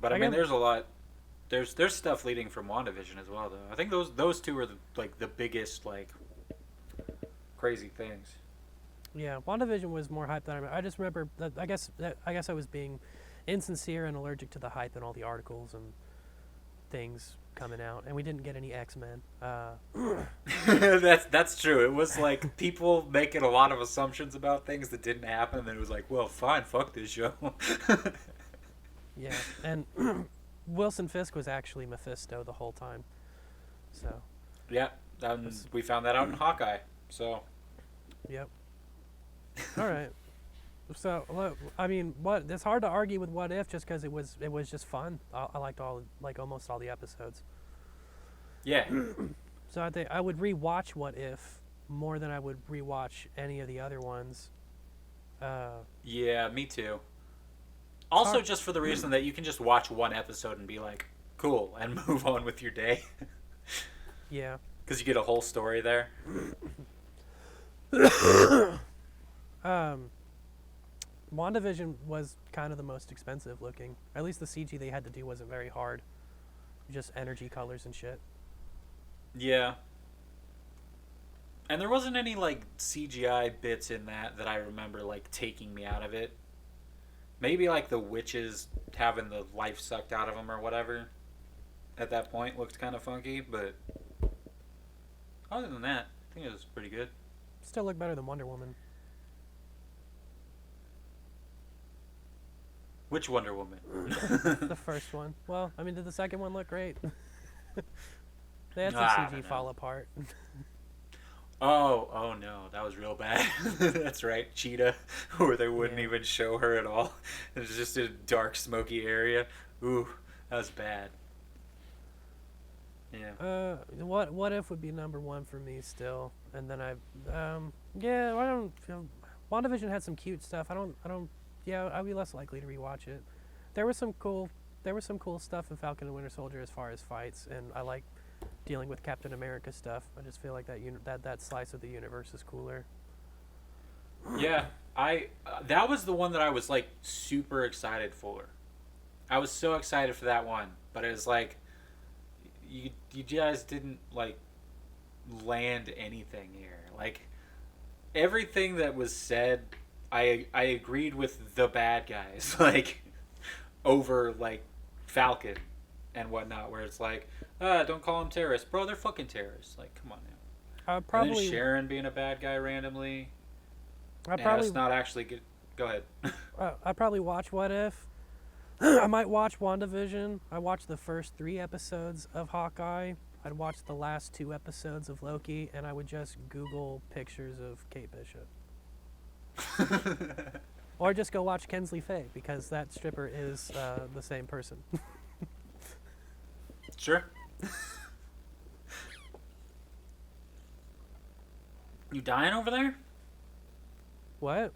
But I mean, there's a lot. There's stuff leading from WandaVision as well, though. I think those two are the biggest, like, crazy things. Yeah, WandaVision was more hype than I just remember. I guess I was being insincere and allergic to the hype and all the articles and things coming out, and we didn't get any X-Men. That's true. It was like people making a lot of assumptions about things that didn't happen, and then it was like, well, fine, fuck this show. Yeah, and Wilson Fisk was actually Mephisto the whole time. So. Yeah, we found that out in Hawkeye. So. Yep. All right. So, I mean, it's hard to argue with What If just because it was just fun. I liked almost all the episodes. Yeah. So I think I would rewatch What If more than I would rewatch any of the other ones. Yeah, me too. Also, just for the reason that you can just watch one episode and be like, cool, and move on with your day. Yeah. Because you get a whole story there. WandaVision was kind of the most expensive looking. At least the CG they had to do wasn't very hard. Just energy colors and shit. Yeah. And there wasn't any, like, CGI bits in that I remember, like, taking me out of it. Maybe, like, the witches having the life sucked out of them or whatever at that point looked kind of funky, but other than that, I think it was pretty good. Still look better than Wonder Woman. Which Wonder Woman? The first one. Well, I mean, did the second one look great? They had some CG fall apart. Oh no, that was real bad. That's right, Cheetah, where they wouldn't even show her at all. It was just a dark, smoky area. Ooh, that was bad. Yeah. What If would be number one for me still, and then WandaVision had some cute stuff. I'd be less likely to rewatch it. There was some cool stuff in Falcon and Winter Soldier as far as fights, and I like dealing with Captain America stuff. I just feel like that slice of the universe is cooler. Yeah, that was the one that I was like super excited for. I was so excited for that one, but it was like you guys didn't like land anything here. Like everything that was said, I agreed with the bad guys, like over like Falcon and whatnot, where it's like, don't call them terrorists, bro. They're fucking terrorists. Like, come on now. And then Sharon being a bad guy randomly. Us not actually get. Go ahead. I'd probably watch What If. I might watch WandaVision. I watched the first 3 episodes of Hawkeye. I'd watch the last 2 episodes of Loki, and I would just Google pictures of Kate Bishop. Or just go watch Kensley Faye, because that stripper is the same person. Sure. You dying over there? What?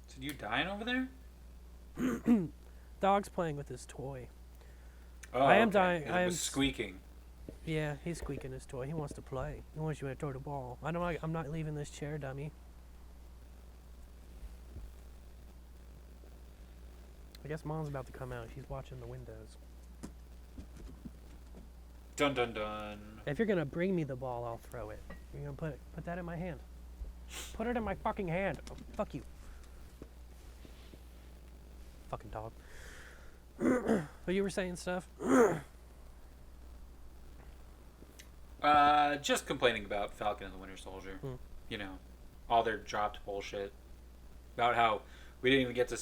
Said you dying over there? Dog's playing with his toy. Oh, I am okay. dying. It was squeaking. Yeah, he's squeaking his toy. He wants to play. He wants you to throw the ball. I'm not leaving this chair, dummy. I guess Mom's about to come out. She's watching the windows. Dun dun dun. If you're gonna bring me the ball, I'll throw it. You're gonna put that in my hand. Put it in my fucking hand. Oh, fuck you. Fucking dog. But you were saying stuff? Just complaining about Falcon and the Winter Soldier. You know, all their dropped bullshit about how we didn't even get to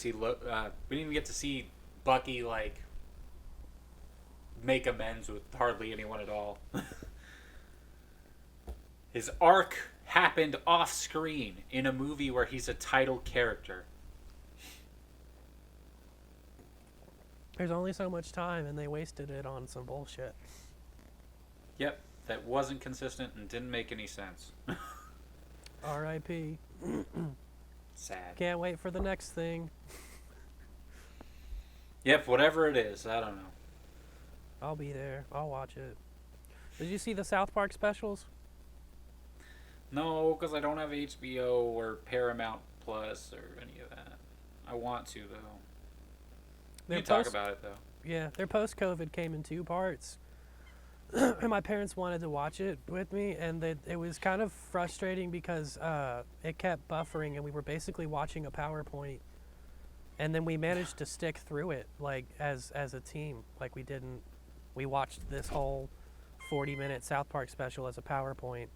see Bucky like make amends with hardly anyone at all. His arc happened off screen in a movie where he's a title character. There's only so much time, and they wasted it on some bullshit. Yep, that wasn't consistent and didn't make any sense. R.I.P. Sad. Can't wait for the next thing. Yep, whatever it is, I don't know. I'll be there. I'll watch it. Did you see the South Park specials? No, because I don't have HBO or Paramount Plus or any of that. I want to, though. You talk about it, though. Yeah, their post-COVID came in 2 parts. And my parents wanted to watch it with me, and it was kind of frustrating because it kept buffering, and we were basically watching a PowerPoint. And then we managed to stick through it, like, as a team. Like, we watched this whole 40-minute South Park special as a PowerPoint.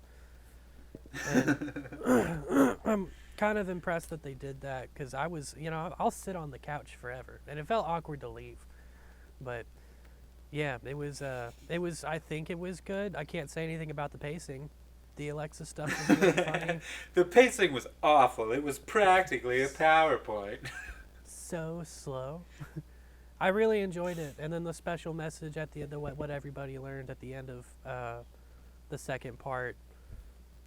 And I'm kind of impressed that they did that, because I was, I'll sit on the couch forever. And it felt awkward to leave. But, yeah, it was, I think it was good. I can't say anything about the pacing. The Alexa stuff was really funny. The pacing was awful. It was practically a PowerPoint. So slow. I really enjoyed it. And then the special message at the end, what everybody learned at the end of the second part,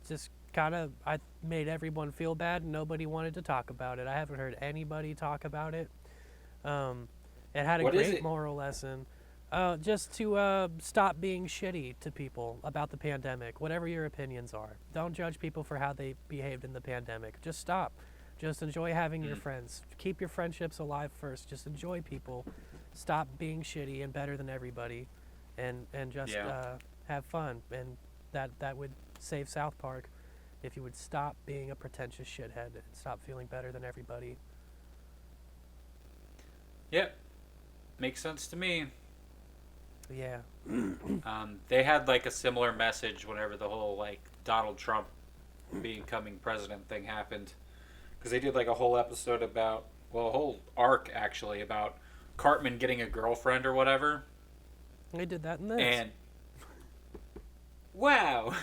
just kind of, I made everyone feel bad, and nobody wanted to talk about it. I haven't heard anybody talk about it. It had a great moral lesson. Just to stop being shitty to people about the pandemic, whatever your opinions are. Don't judge people for how they behaved in the pandemic. Just stop. Just enjoy having your friends. Keep your friendships alive first. Just enjoy people. Stop being shitty and better than everybody, and just have fun. And that would save South Park if you would stop being a pretentious shithead and stop feeling better than everybody. Yep. Makes sense to me. Yeah. They had like a similar message whenever the whole like Donald Trump becoming president thing happened, because they did like a whole episode about, well, a whole arc actually about Cartman getting a girlfriend or whatever. They did that in this. And wow.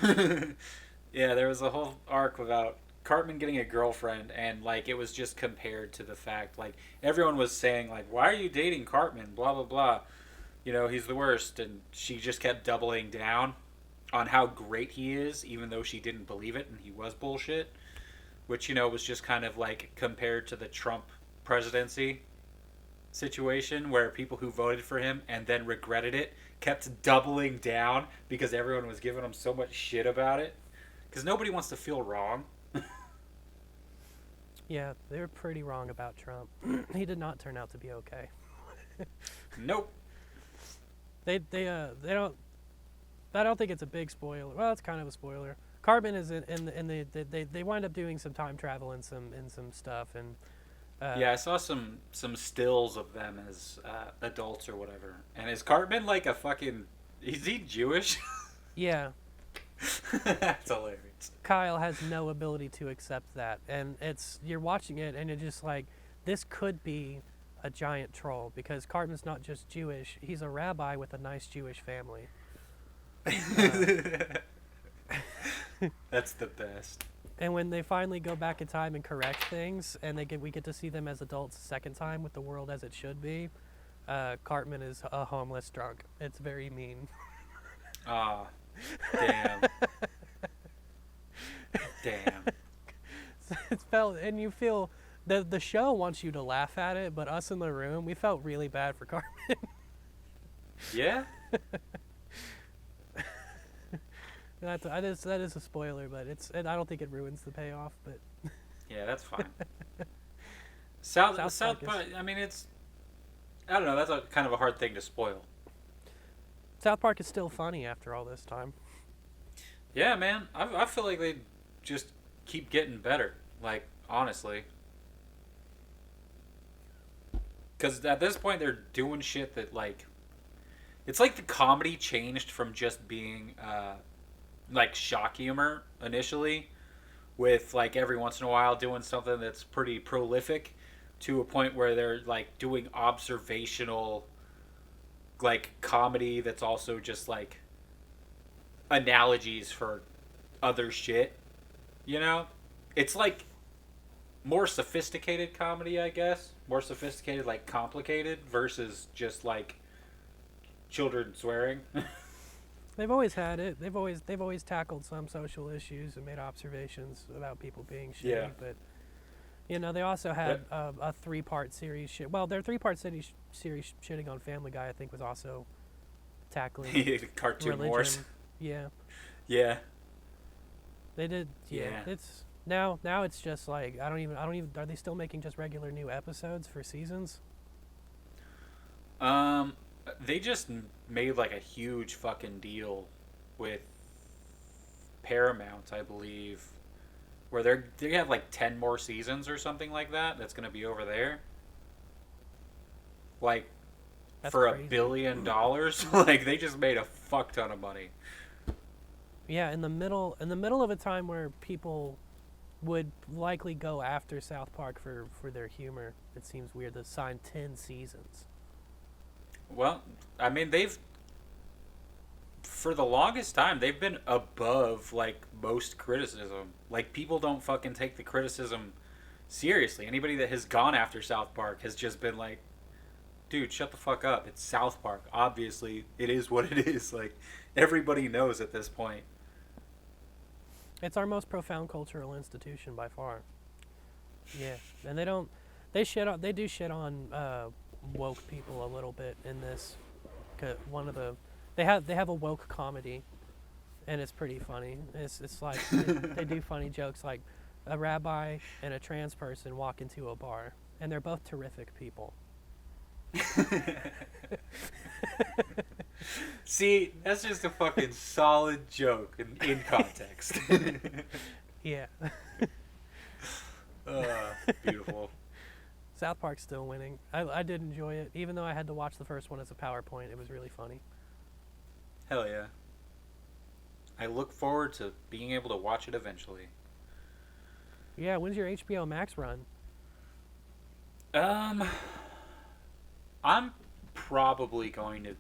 Yeah, there was a whole arc about Cartman getting a girlfriend, and like it was just compared to the fact like everyone was saying like, why are you dating Cartman, blah blah blah, he's the worst, and she just kept doubling down on how great he is, even though she didn't believe it and he was bullshit, which was just kind of like compared to the Trump presidency situation where people who voted for him and then regretted it kept doubling down because everyone was giving him so much shit about it, because nobody wants to feel wrong. Yeah, they were pretty wrong about Trump. He did not turn out to be okay. Nope. They don't. I don't think it's a big spoiler. Well, it's kind of a spoiler. Cartman is they wind up doing some time travel and some stuff, and yeah, I saw some stills of them as adults or whatever. And is Cartman like a fucking? Is he Jewish? Yeah. That's hilarious. Kyle has no ability to accept that, and you're watching it, and you're just like, this could be a giant troll, because Cartman's not just Jewish; he's a rabbi with a nice Jewish family. That's the best. And when they finally go back in time and correct things, and we get to see them as adults a second time with the world as it should be, Cartman is a homeless drunk. It's very mean. Ah, damn. Damn. And you feel the show wants you to laugh at it, but us in the room, we felt really bad for Cartman. Yeah. That is a spoiler, but I don't think it ruins the payoff. But yeah, that's fine. South Park. I mean, I don't know. That's kind of a hard thing to spoil. South Park is still funny after all this time. Yeah, man. I feel like they just keep getting better. Like, honestly. Because at this point, they're doing shit that, like... It's like the comedy changed from just being like shock humor initially, with like every once in a while doing something that's pretty prolific, to a point where they're like doing observational like comedy that's also just like analogies for other shit. You know, it's like more sophisticated comedy, I guess. More sophisticated, like complicated, versus just like children swearing. They've always had it. They've always tackled some social issues and made observations about people being shitty. Yeah. But you know, they also had a 3-part series. Well, their 3-part series shitting on Family Guy, I think, was also tackling Cartoon religion. Wars. Yeah. Yeah. They did. Yeah. It's now it's just like I don't even. Are they still making just regular new episodes for seasons? They just made like a huge fucking deal with Paramount, I believe, where they have like 10 more seasons or something like that. That's gonna be over there. Like, that's for crazy. $1 billion, like they just made a fuck ton of money. Yeah, in the middle of a time where people would likely go after South Park for their humor, it seems weird to sign 10 seasons. Well, I mean, for the longest time, they've been above, like, most criticism. Like, people don't fucking take the criticism seriously. Anybody that has gone after South Park has just been like, dude, shut the fuck up. It's South Park. Obviously, it is what it is. Like, everybody knows at this point. It's our most profound cultural institution by far. Yeah, and they do shit on woke people a little bit in this. They have a woke comedy, and it's pretty funny. It's like they do funny jokes, like a rabbi and a trans person walk into a bar, and they're both terrific people. See, that's just a fucking solid joke in context. Yeah. Beautiful. South Park's still winning. I did enjoy it, even though I had to watch the first one as a PowerPoint. It was really funny. Hell yeah. I look forward to being able to watch it eventually. Yeah, when's your HBO Max run? I'm probably going to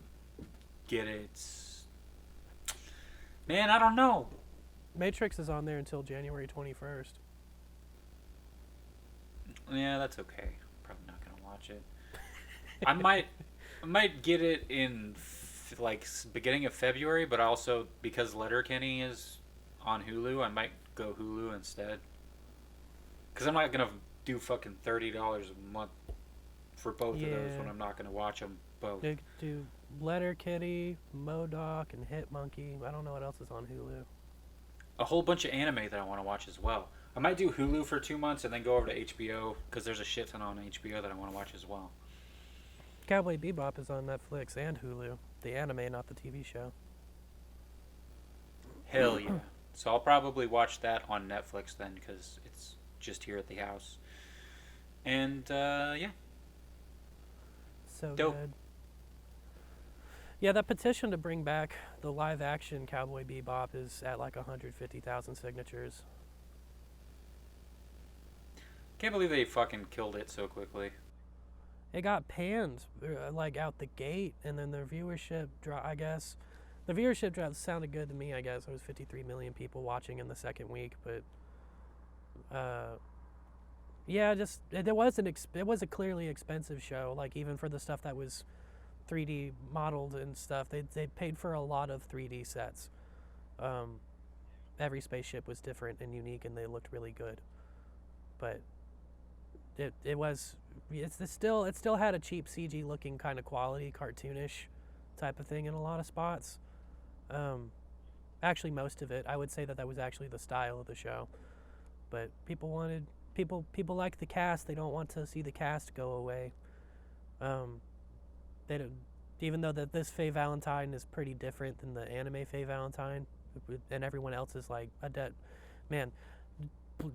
get it. Man, I don't know. Matrix is on there until January 21st. Yeah, that's okay. Probably not gonna watch it. I might get it in beginning of February, but also because Letterkenny is on Hulu, I might go Hulu instead. Because I'm not gonna do fucking $30 a month for both of those when I'm not gonna watch them both. They do Letterkenny, MODOK, and Hitmonkey. I don't know what else is on Hulu. A whole bunch of anime that I want to watch as well. I might do Hulu for 2 months and then go over to HBO, because there's a shit ton on HBO that I want to watch as well. Cowboy Bebop is on Netflix and Hulu. The anime, not the TV show. Hell yeah. So I'll probably watch that on Netflix then, because it's just here at the house. And, yeah. So dope. good. Yeah, that petition to bring back the live-action Cowboy Bebop is at like 150,000 signatures. Can't believe they fucking killed it so quickly. It got panned, like, out the gate, and then the viewership dropped, I guess. The viewership drop sounded good to me, I guess. There was 53 million people watching in the second week, but... yeah, just... It was a clearly expensive show, like, even for the stuff that was 3D modeled and stuff. They paid for a lot of 3D sets. Every spaceship was different and unique, and they looked really good. But... It still had a cheap CG looking kind of quality, cartoonish type of thing in a lot of spots. Actually, most of it, I would say that was actually the style of the show. But people like the cast. They don't want to see the cast go away. They don't, even though that this Faye Valentine is pretty different than the anime Faye Valentine, and everyone else is like man.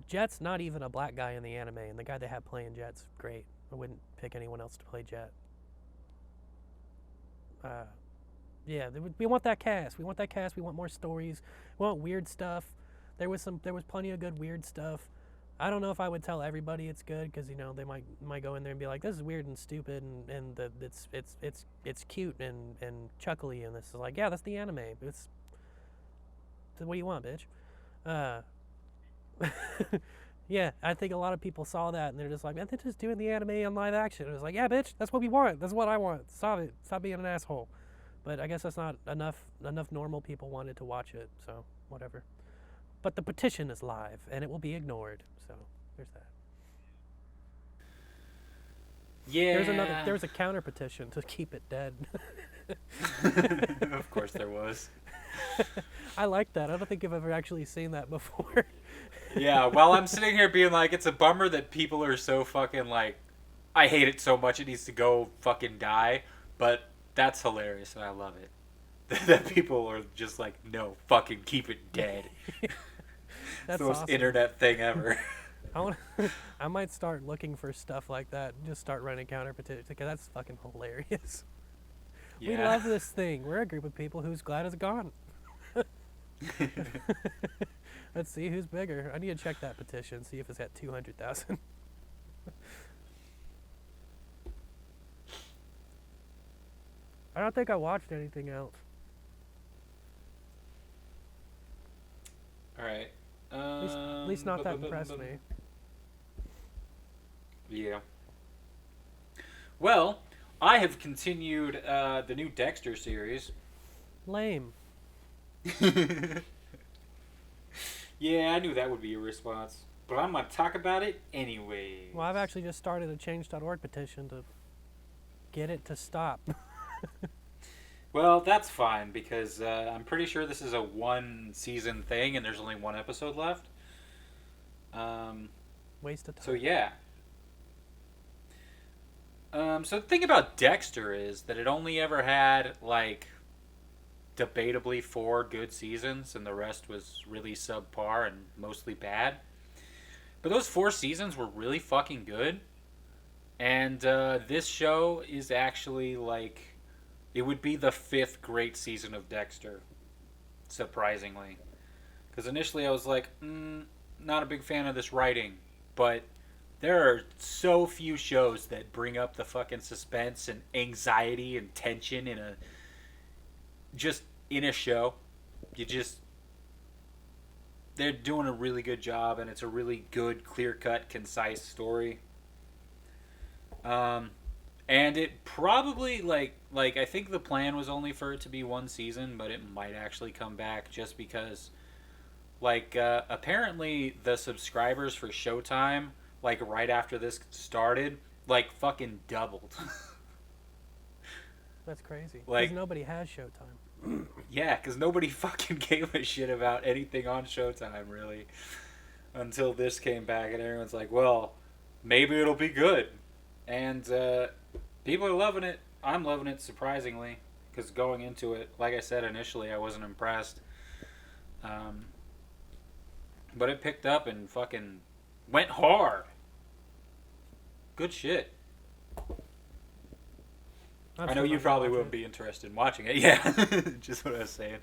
Jet's not even a black guy in the anime, and the guy they have playing Jet's great. I wouldn't pick anyone else to play Jet. Yeah, we want that cast. We want that cast. We want more stories. We want weird stuff. There was plenty of good weird stuff. I don't know if I would tell everybody it's good because they might go in there and be like, this is weird and stupid and it's cute and chuckly, and this is like, yeah, that's the anime. It's what do you want, bitch? Yeah, I think a lot of people saw that and they're just like, man, they're just doing the anime in live action. It was like, yeah, bitch, that's what we want. That's what I want. Stop it. Stop being an asshole. But I guess that's not enough normal people wanted to watch it, so whatever. But the petition is live, and it will be ignored. So there's that. Yeah. There's a counter petition to keep it dead. Of course there was. I like that. I don't think I've ever actually seen that before. Yeah, while I'm sitting here being like, it's a bummer that people are so fucking like, I hate it so much it needs to go fucking die, but that's hilarious and I love it. That people are just like, no, fucking keep it dead. That's the most awesome. Internet thing ever. I might start looking for stuff like that and just start running counter petitions because that's fucking hilarious. Yeah. We love this thing. We're a group of people who's glad it's gone. Let's see who's bigger. I need to check that petition, see if it's at 200,000. I don't think I watched anything else. All right. At least not that impressed me. Yeah. Well, I have continued the new Dexter series. Lame. Yeah, I knew that would be your response. But I'm going to talk about it anyway. Well, I've actually just started a change.org petition to get it to stop. Well, that's fine because I'm pretty sure this is a one-season thing and there's only one episode left. Waste of time. So, yeah. So the thing about Dexter is that it only ever had, like, debatably 4 good seasons and the rest was really subpar and mostly bad. But those 4 seasons were really fucking good. And this show is actually, like, it would be the 5th great season of Dexter, surprisingly. Because initially I was like, not a big fan of this writing, but there are so few shows that bring up the fucking suspense and anxiety and tension in a show. They're doing a really good job, and it's a really good, clear-cut, concise story. And it probably, like I think the plan was only for it to be 1 season, but it might actually come back just because, apparently the subscribers for Showtime, right after this started, fucking doubled. That's crazy. Because nobody has Showtime. Yeah, because nobody fucking gave a shit about anything on Showtime, really. Until this came back, and everyone's like, well, maybe it'll be good. And people are loving it. I'm loving it, surprisingly. Because going into it, like I said initially, I wasn't impressed. But it picked up and fucking went hard. Good shit. I know you probably wouldn't be interested in watching it. Yeah, just what I was saying.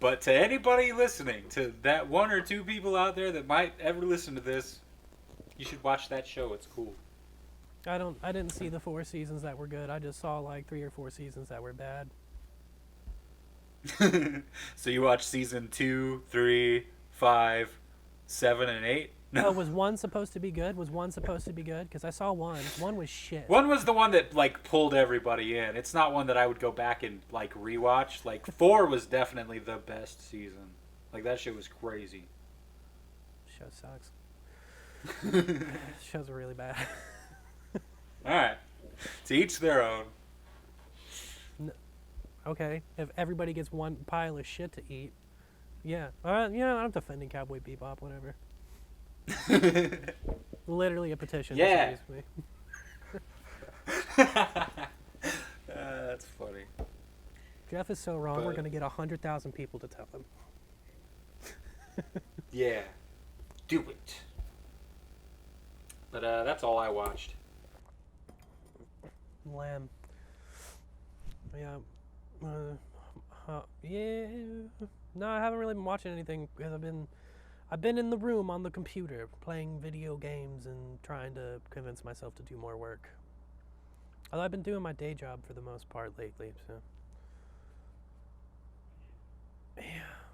But to anybody listening, to that 1 or 2 people out there that might ever listen to this, you should watch that show. It's cool. I didn't see the 4 seasons that were good. I just saw 3 or 4 seasons that were bad. So you watched season 2, 3, 5, 7, and 8? No. Oh, was 1 supposed to be good? Was 1 supposed to be good? Because I saw 1. 1 was shit. 1 was the one that pulled everybody in. It's not one that I would go back and rewatch. 4 was definitely the best season. That shit was crazy. Show sucks. Show's really bad. All right, to each their own. No. Okay, if everybody gets 1 pile of shit to eat, yeah. I'm defending Cowboy Bebop, whatever. Literally a petition. Yeah. That's funny. Jeff is so wrong. We're gonna get 100,000 people to tell him. Yeah, do it. But that's all I watched. Lamb. Yeah. Yeah. No, I haven't really been watching anything because I've been in the room on the computer playing video games and trying to convince myself to do more work. Although I've been doing my day job for the most part lately, so yeah,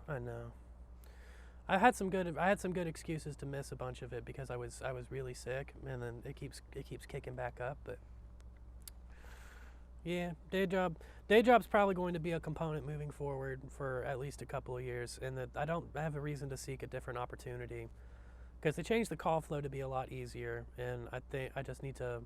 I know. I had some good excuses to miss a bunch of it because I was really sick, and then it keeps kicking back up. But yeah, day job's probably going to be a component moving forward for at least a couple of years, and that I don't have a reason to seek a different opportunity because they changed the call flow to be a lot easier, and I think I just need to.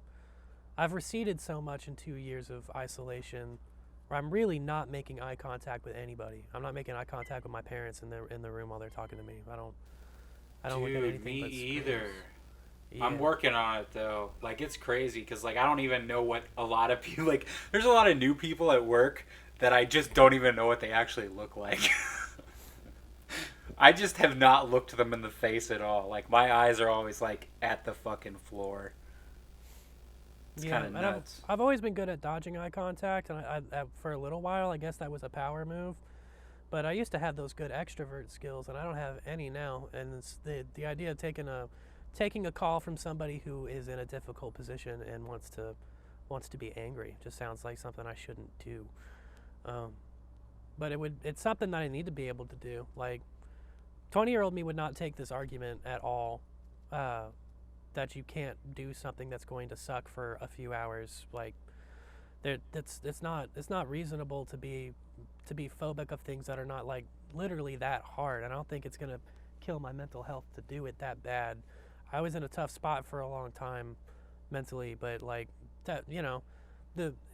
I've receded so much in 2 years of isolation where I'm really not making eye contact with anybody. I'm not making eye contact with my parents in the room while they're talking to me. I don't Dude, look at anything me but screens. either. Yeah. I'm working on it though. Like it's crazy because like I don't even know what a lot of people like. There's a lot of new people at work that I just don't even know what they actually look like. I just have not looked them in the face at all. Like my eyes are always like at the fucking floor. It's kind of nuts. I've always been good at dodging eye contact, and I for a little while I guess that was a power move. But I used to have those good extrovert skills, and I don't have any now. And it's the idea of taking a call from somebody who is in a difficult position and wants to be angry just sounds like something I shouldn't do. But it's something that I need to be able to do. Like 20-year-old me would not take this argument at all. That you can't do something that's going to suck for a few hours. Like it's not reasonable to be phobic of things that are not like literally that hard. And I don't think it's gonna kill my mental health to do it that bad. I was in a tough spot for a long time mentally, but like that,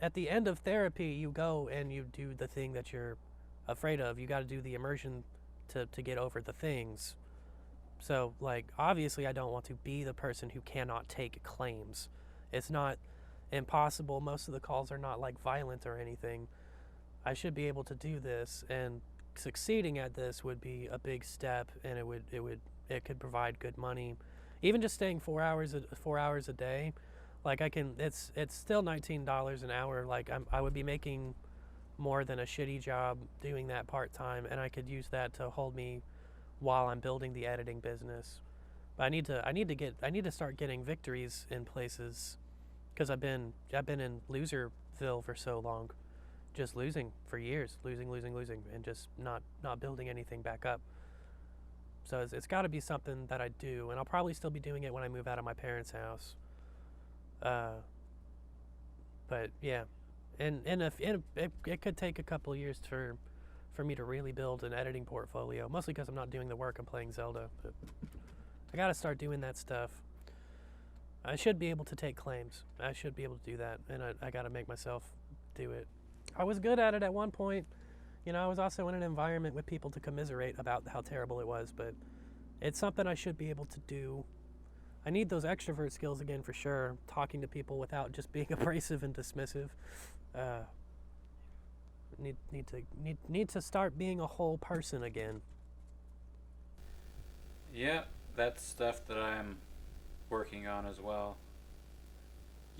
at the end of therapy you go and you do the thing that you're afraid of. You got to do the immersion to get over the things. So, like, obviously I don't want to be the person who cannot take claims. It's not impossible. Most of the calls are not, like, violent or anything. I should be able to do this, and succeeding at this would be a big step, and it could provide good money. Even just staying 4 hours a day, like, it's still $19 an hour. Like, I would be making more than a shitty job doing that part-time, and I could use that to hold me while I'm building the editing business. But I need to start getting victories in places because I've been in loserville for so long, just losing for years, losing, and just not building anything back up. So it's got to be something that I do, and I'll probably still be doing it when I move out of my parents' house. But yeah, and it could take a couple of years for me to really build an editing portfolio, mostly because I'm not doing the work. I'm playing Zelda, but I gotta start doing that stuff. I should be able to take claims. I should be able to do that, and I gotta make myself do it. I was good at it at one point. I was also in an environment with people to commiserate about how terrible it was, but it's something I should be able to do. I need those extrovert skills again for sure, talking to people without just being abrasive and dismissive. Need to start being a whole person again. Yeah, that's stuff that I'm working on as well.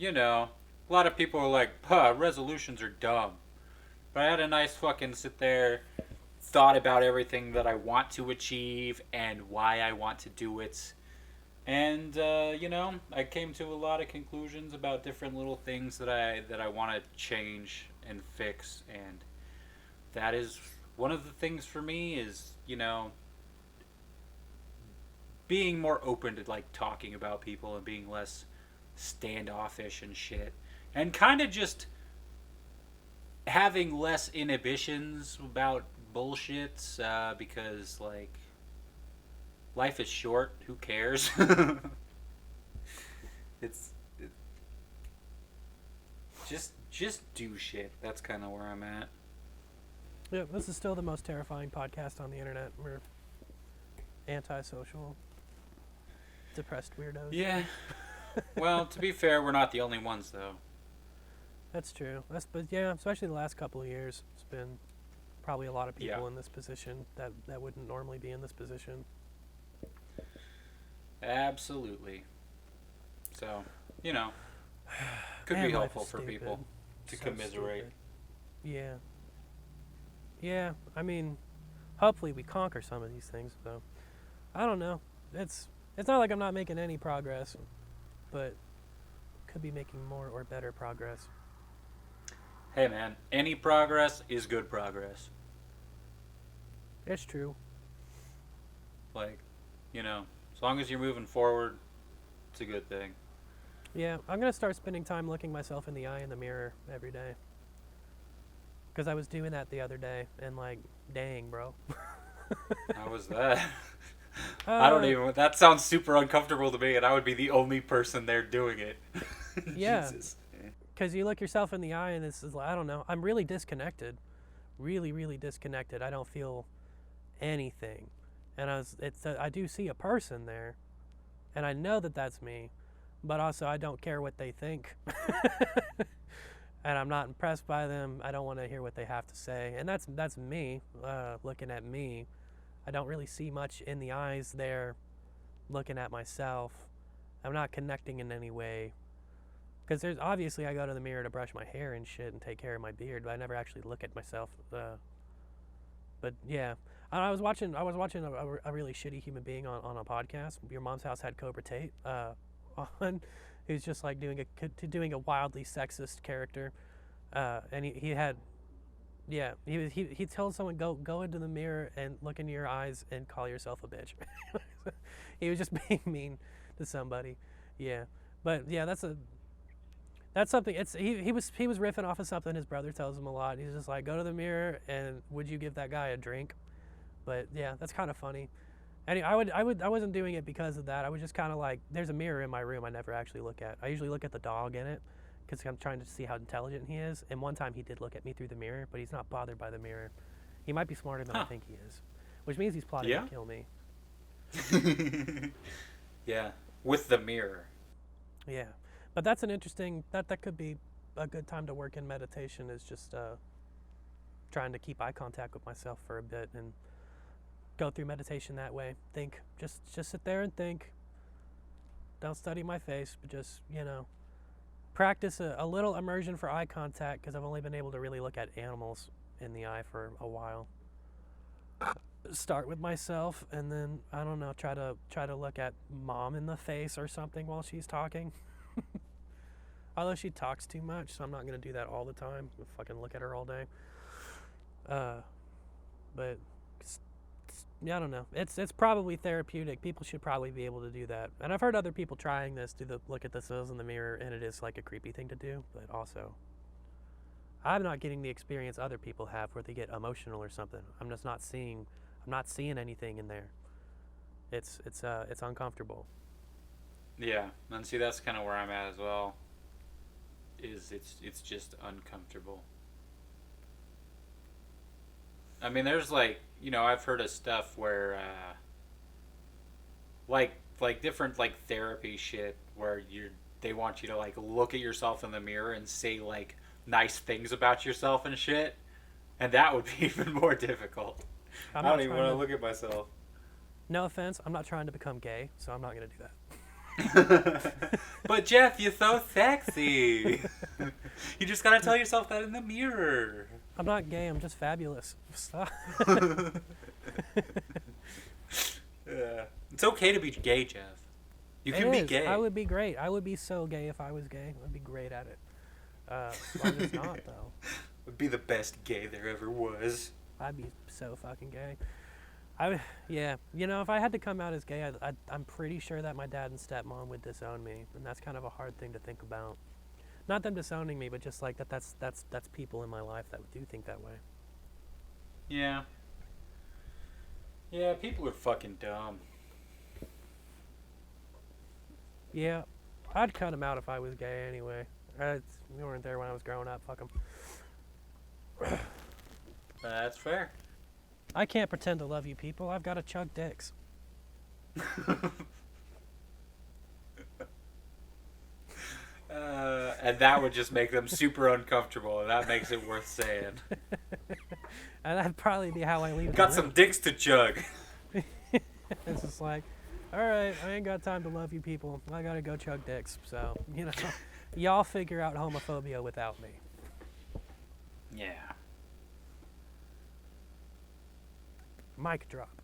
A lot of people are like, resolutions are dumb. But I had a nice fucking sit there, thought about everything that I want to achieve and why I want to do it. And, I came to a lot of conclusions about different little things that I want to change and fix, and that is one of the things for me is, being more open to, like, talking about people and being less standoffish and shit. And kind of just having less inhibitions about bullshits, because, like, life is short. Who cares? Just do shit. That's kind of where I'm at. Yeah, this is still the most terrifying podcast on the internet. We're antisocial, depressed weirdos. Yeah. Well, to be fair, we're not the only ones, though. That's true. But yeah, especially the last couple of years, it's been probably a lot of people in this position that wouldn't normally be in this position. Absolutely. So, could be helpful for people to commiserate. Yeah. Yeah, I mean, hopefully we conquer some of these things, though. I don't know. It's not like I'm not making any progress, but could be making more or better progress. Hey, man, any progress is good progress. It's true. Like, as long as you're moving forward, it's a good thing. Yeah, I'm going to start spending time looking myself in the eye in the mirror every day. Because I was doing that the other day, and like, dang, bro. How was that? I don't even... That sounds super uncomfortable to me, and I would be the only person there doing it. Yeah. Jesus. Because you look yourself in the eye, and it's like, I don't know. I'm really disconnected. Really, really disconnected. I don't feel anything. And I do see a person there, and I know that that's me, but also I don't care what they think. And I'm not impressed by them. I don't want to hear what they have to say. And that's me, looking at me. I don't really see much in the eyes there looking at myself. I'm not connecting in any way. Because there's obviously I go to the mirror to brush my hair and shit and take care of my beard, but I never actually look at myself. But yeah, I was watching a really shitty human being on a podcast. Your Mom's House had Cobra Tate on, who's just like doing a wildly sexist character, and he told someone go into the mirror and look into your eyes and call yourself a bitch. He was just being mean to somebody. Yeah, but yeah, that's something. He was riffing off of something his brother tells him a lot. He's just like, go to the mirror and would you give that guy a drink? But yeah, that's kind of funny. And I wasn't doing it because of that. I was just kind of like, there's a mirror in my room I never actually look at. I usually look at the dog in it because I'm trying to see how intelligent he is. And one time he did look at me through the mirror, but he's not bothered by the mirror. He might be smarter than I think he is, which means he's plotting to kill me. Yeah, with the mirror. Yeah, but that's an interesting, that could be a good time to work in meditation, is just trying to keep eye contact with myself for a bit and go through meditation that way. Think, just sit there and think. Don't study my face, but just, practice a little immersion for eye contact, because I've only been able to really look at animals in the eye for a while. Start with myself, and then, I don't know, try to look at Mom in the face or something while she's talking. Although she talks too much, so I'm not going to do that all the time. I'll fucking look at her all day. But yeah, I don't know. It's probably therapeutic. People should probably be able to do that. And I've heard other people trying this, look at themselves in the mirror, and it is like a creepy thing to do. But also, I'm not getting the experience other people have where they get emotional or something. I'm not seeing anything in there. It's uncomfortable. Yeah, and see, that's kind of where I'm at as well. It's just uncomfortable. I mean, there's like, I've heard of stuff where, like different like therapy shit where they want you to like look at yourself in the mirror and say like nice things about yourself and shit, and that would be even more difficult. I don't even want to look at myself. No offense, I'm not trying to become gay, so I'm not gonna do that. But Jeff, you're so sexy. You just gotta tell yourself that in the mirror. I'm not gay, I'm just fabulous. Stop. Yeah. It's okay to be gay, Jeff. You can be gay. I would be great. I would be so gay if I was gay. I'd be great at it. As long as not, though. Would be the best gay there ever was. I'd be so fucking gay. If I had to come out as gay, I'm pretty sure that my dad and stepmom would disown me, and that's kind of a hard thing to think about. Not them disowning me, but just like that's people in my life that do think that way. Yeah. Yeah, people are fucking dumb. Yeah, I'd cut them out if I was gay anyway. We weren't there when I was growing up. Fuck them. That's fair. I can't pretend to love you people. I've got to chug dicks. And that would just make them super uncomfortable, and that makes it worth saying. And that'd probably be how I leave. Got some dicks to chug. It's just like, all right, I ain't got time to love you people. I gotta go chug dicks. So, y'all figure out homophobia without me. Yeah. Mic drop.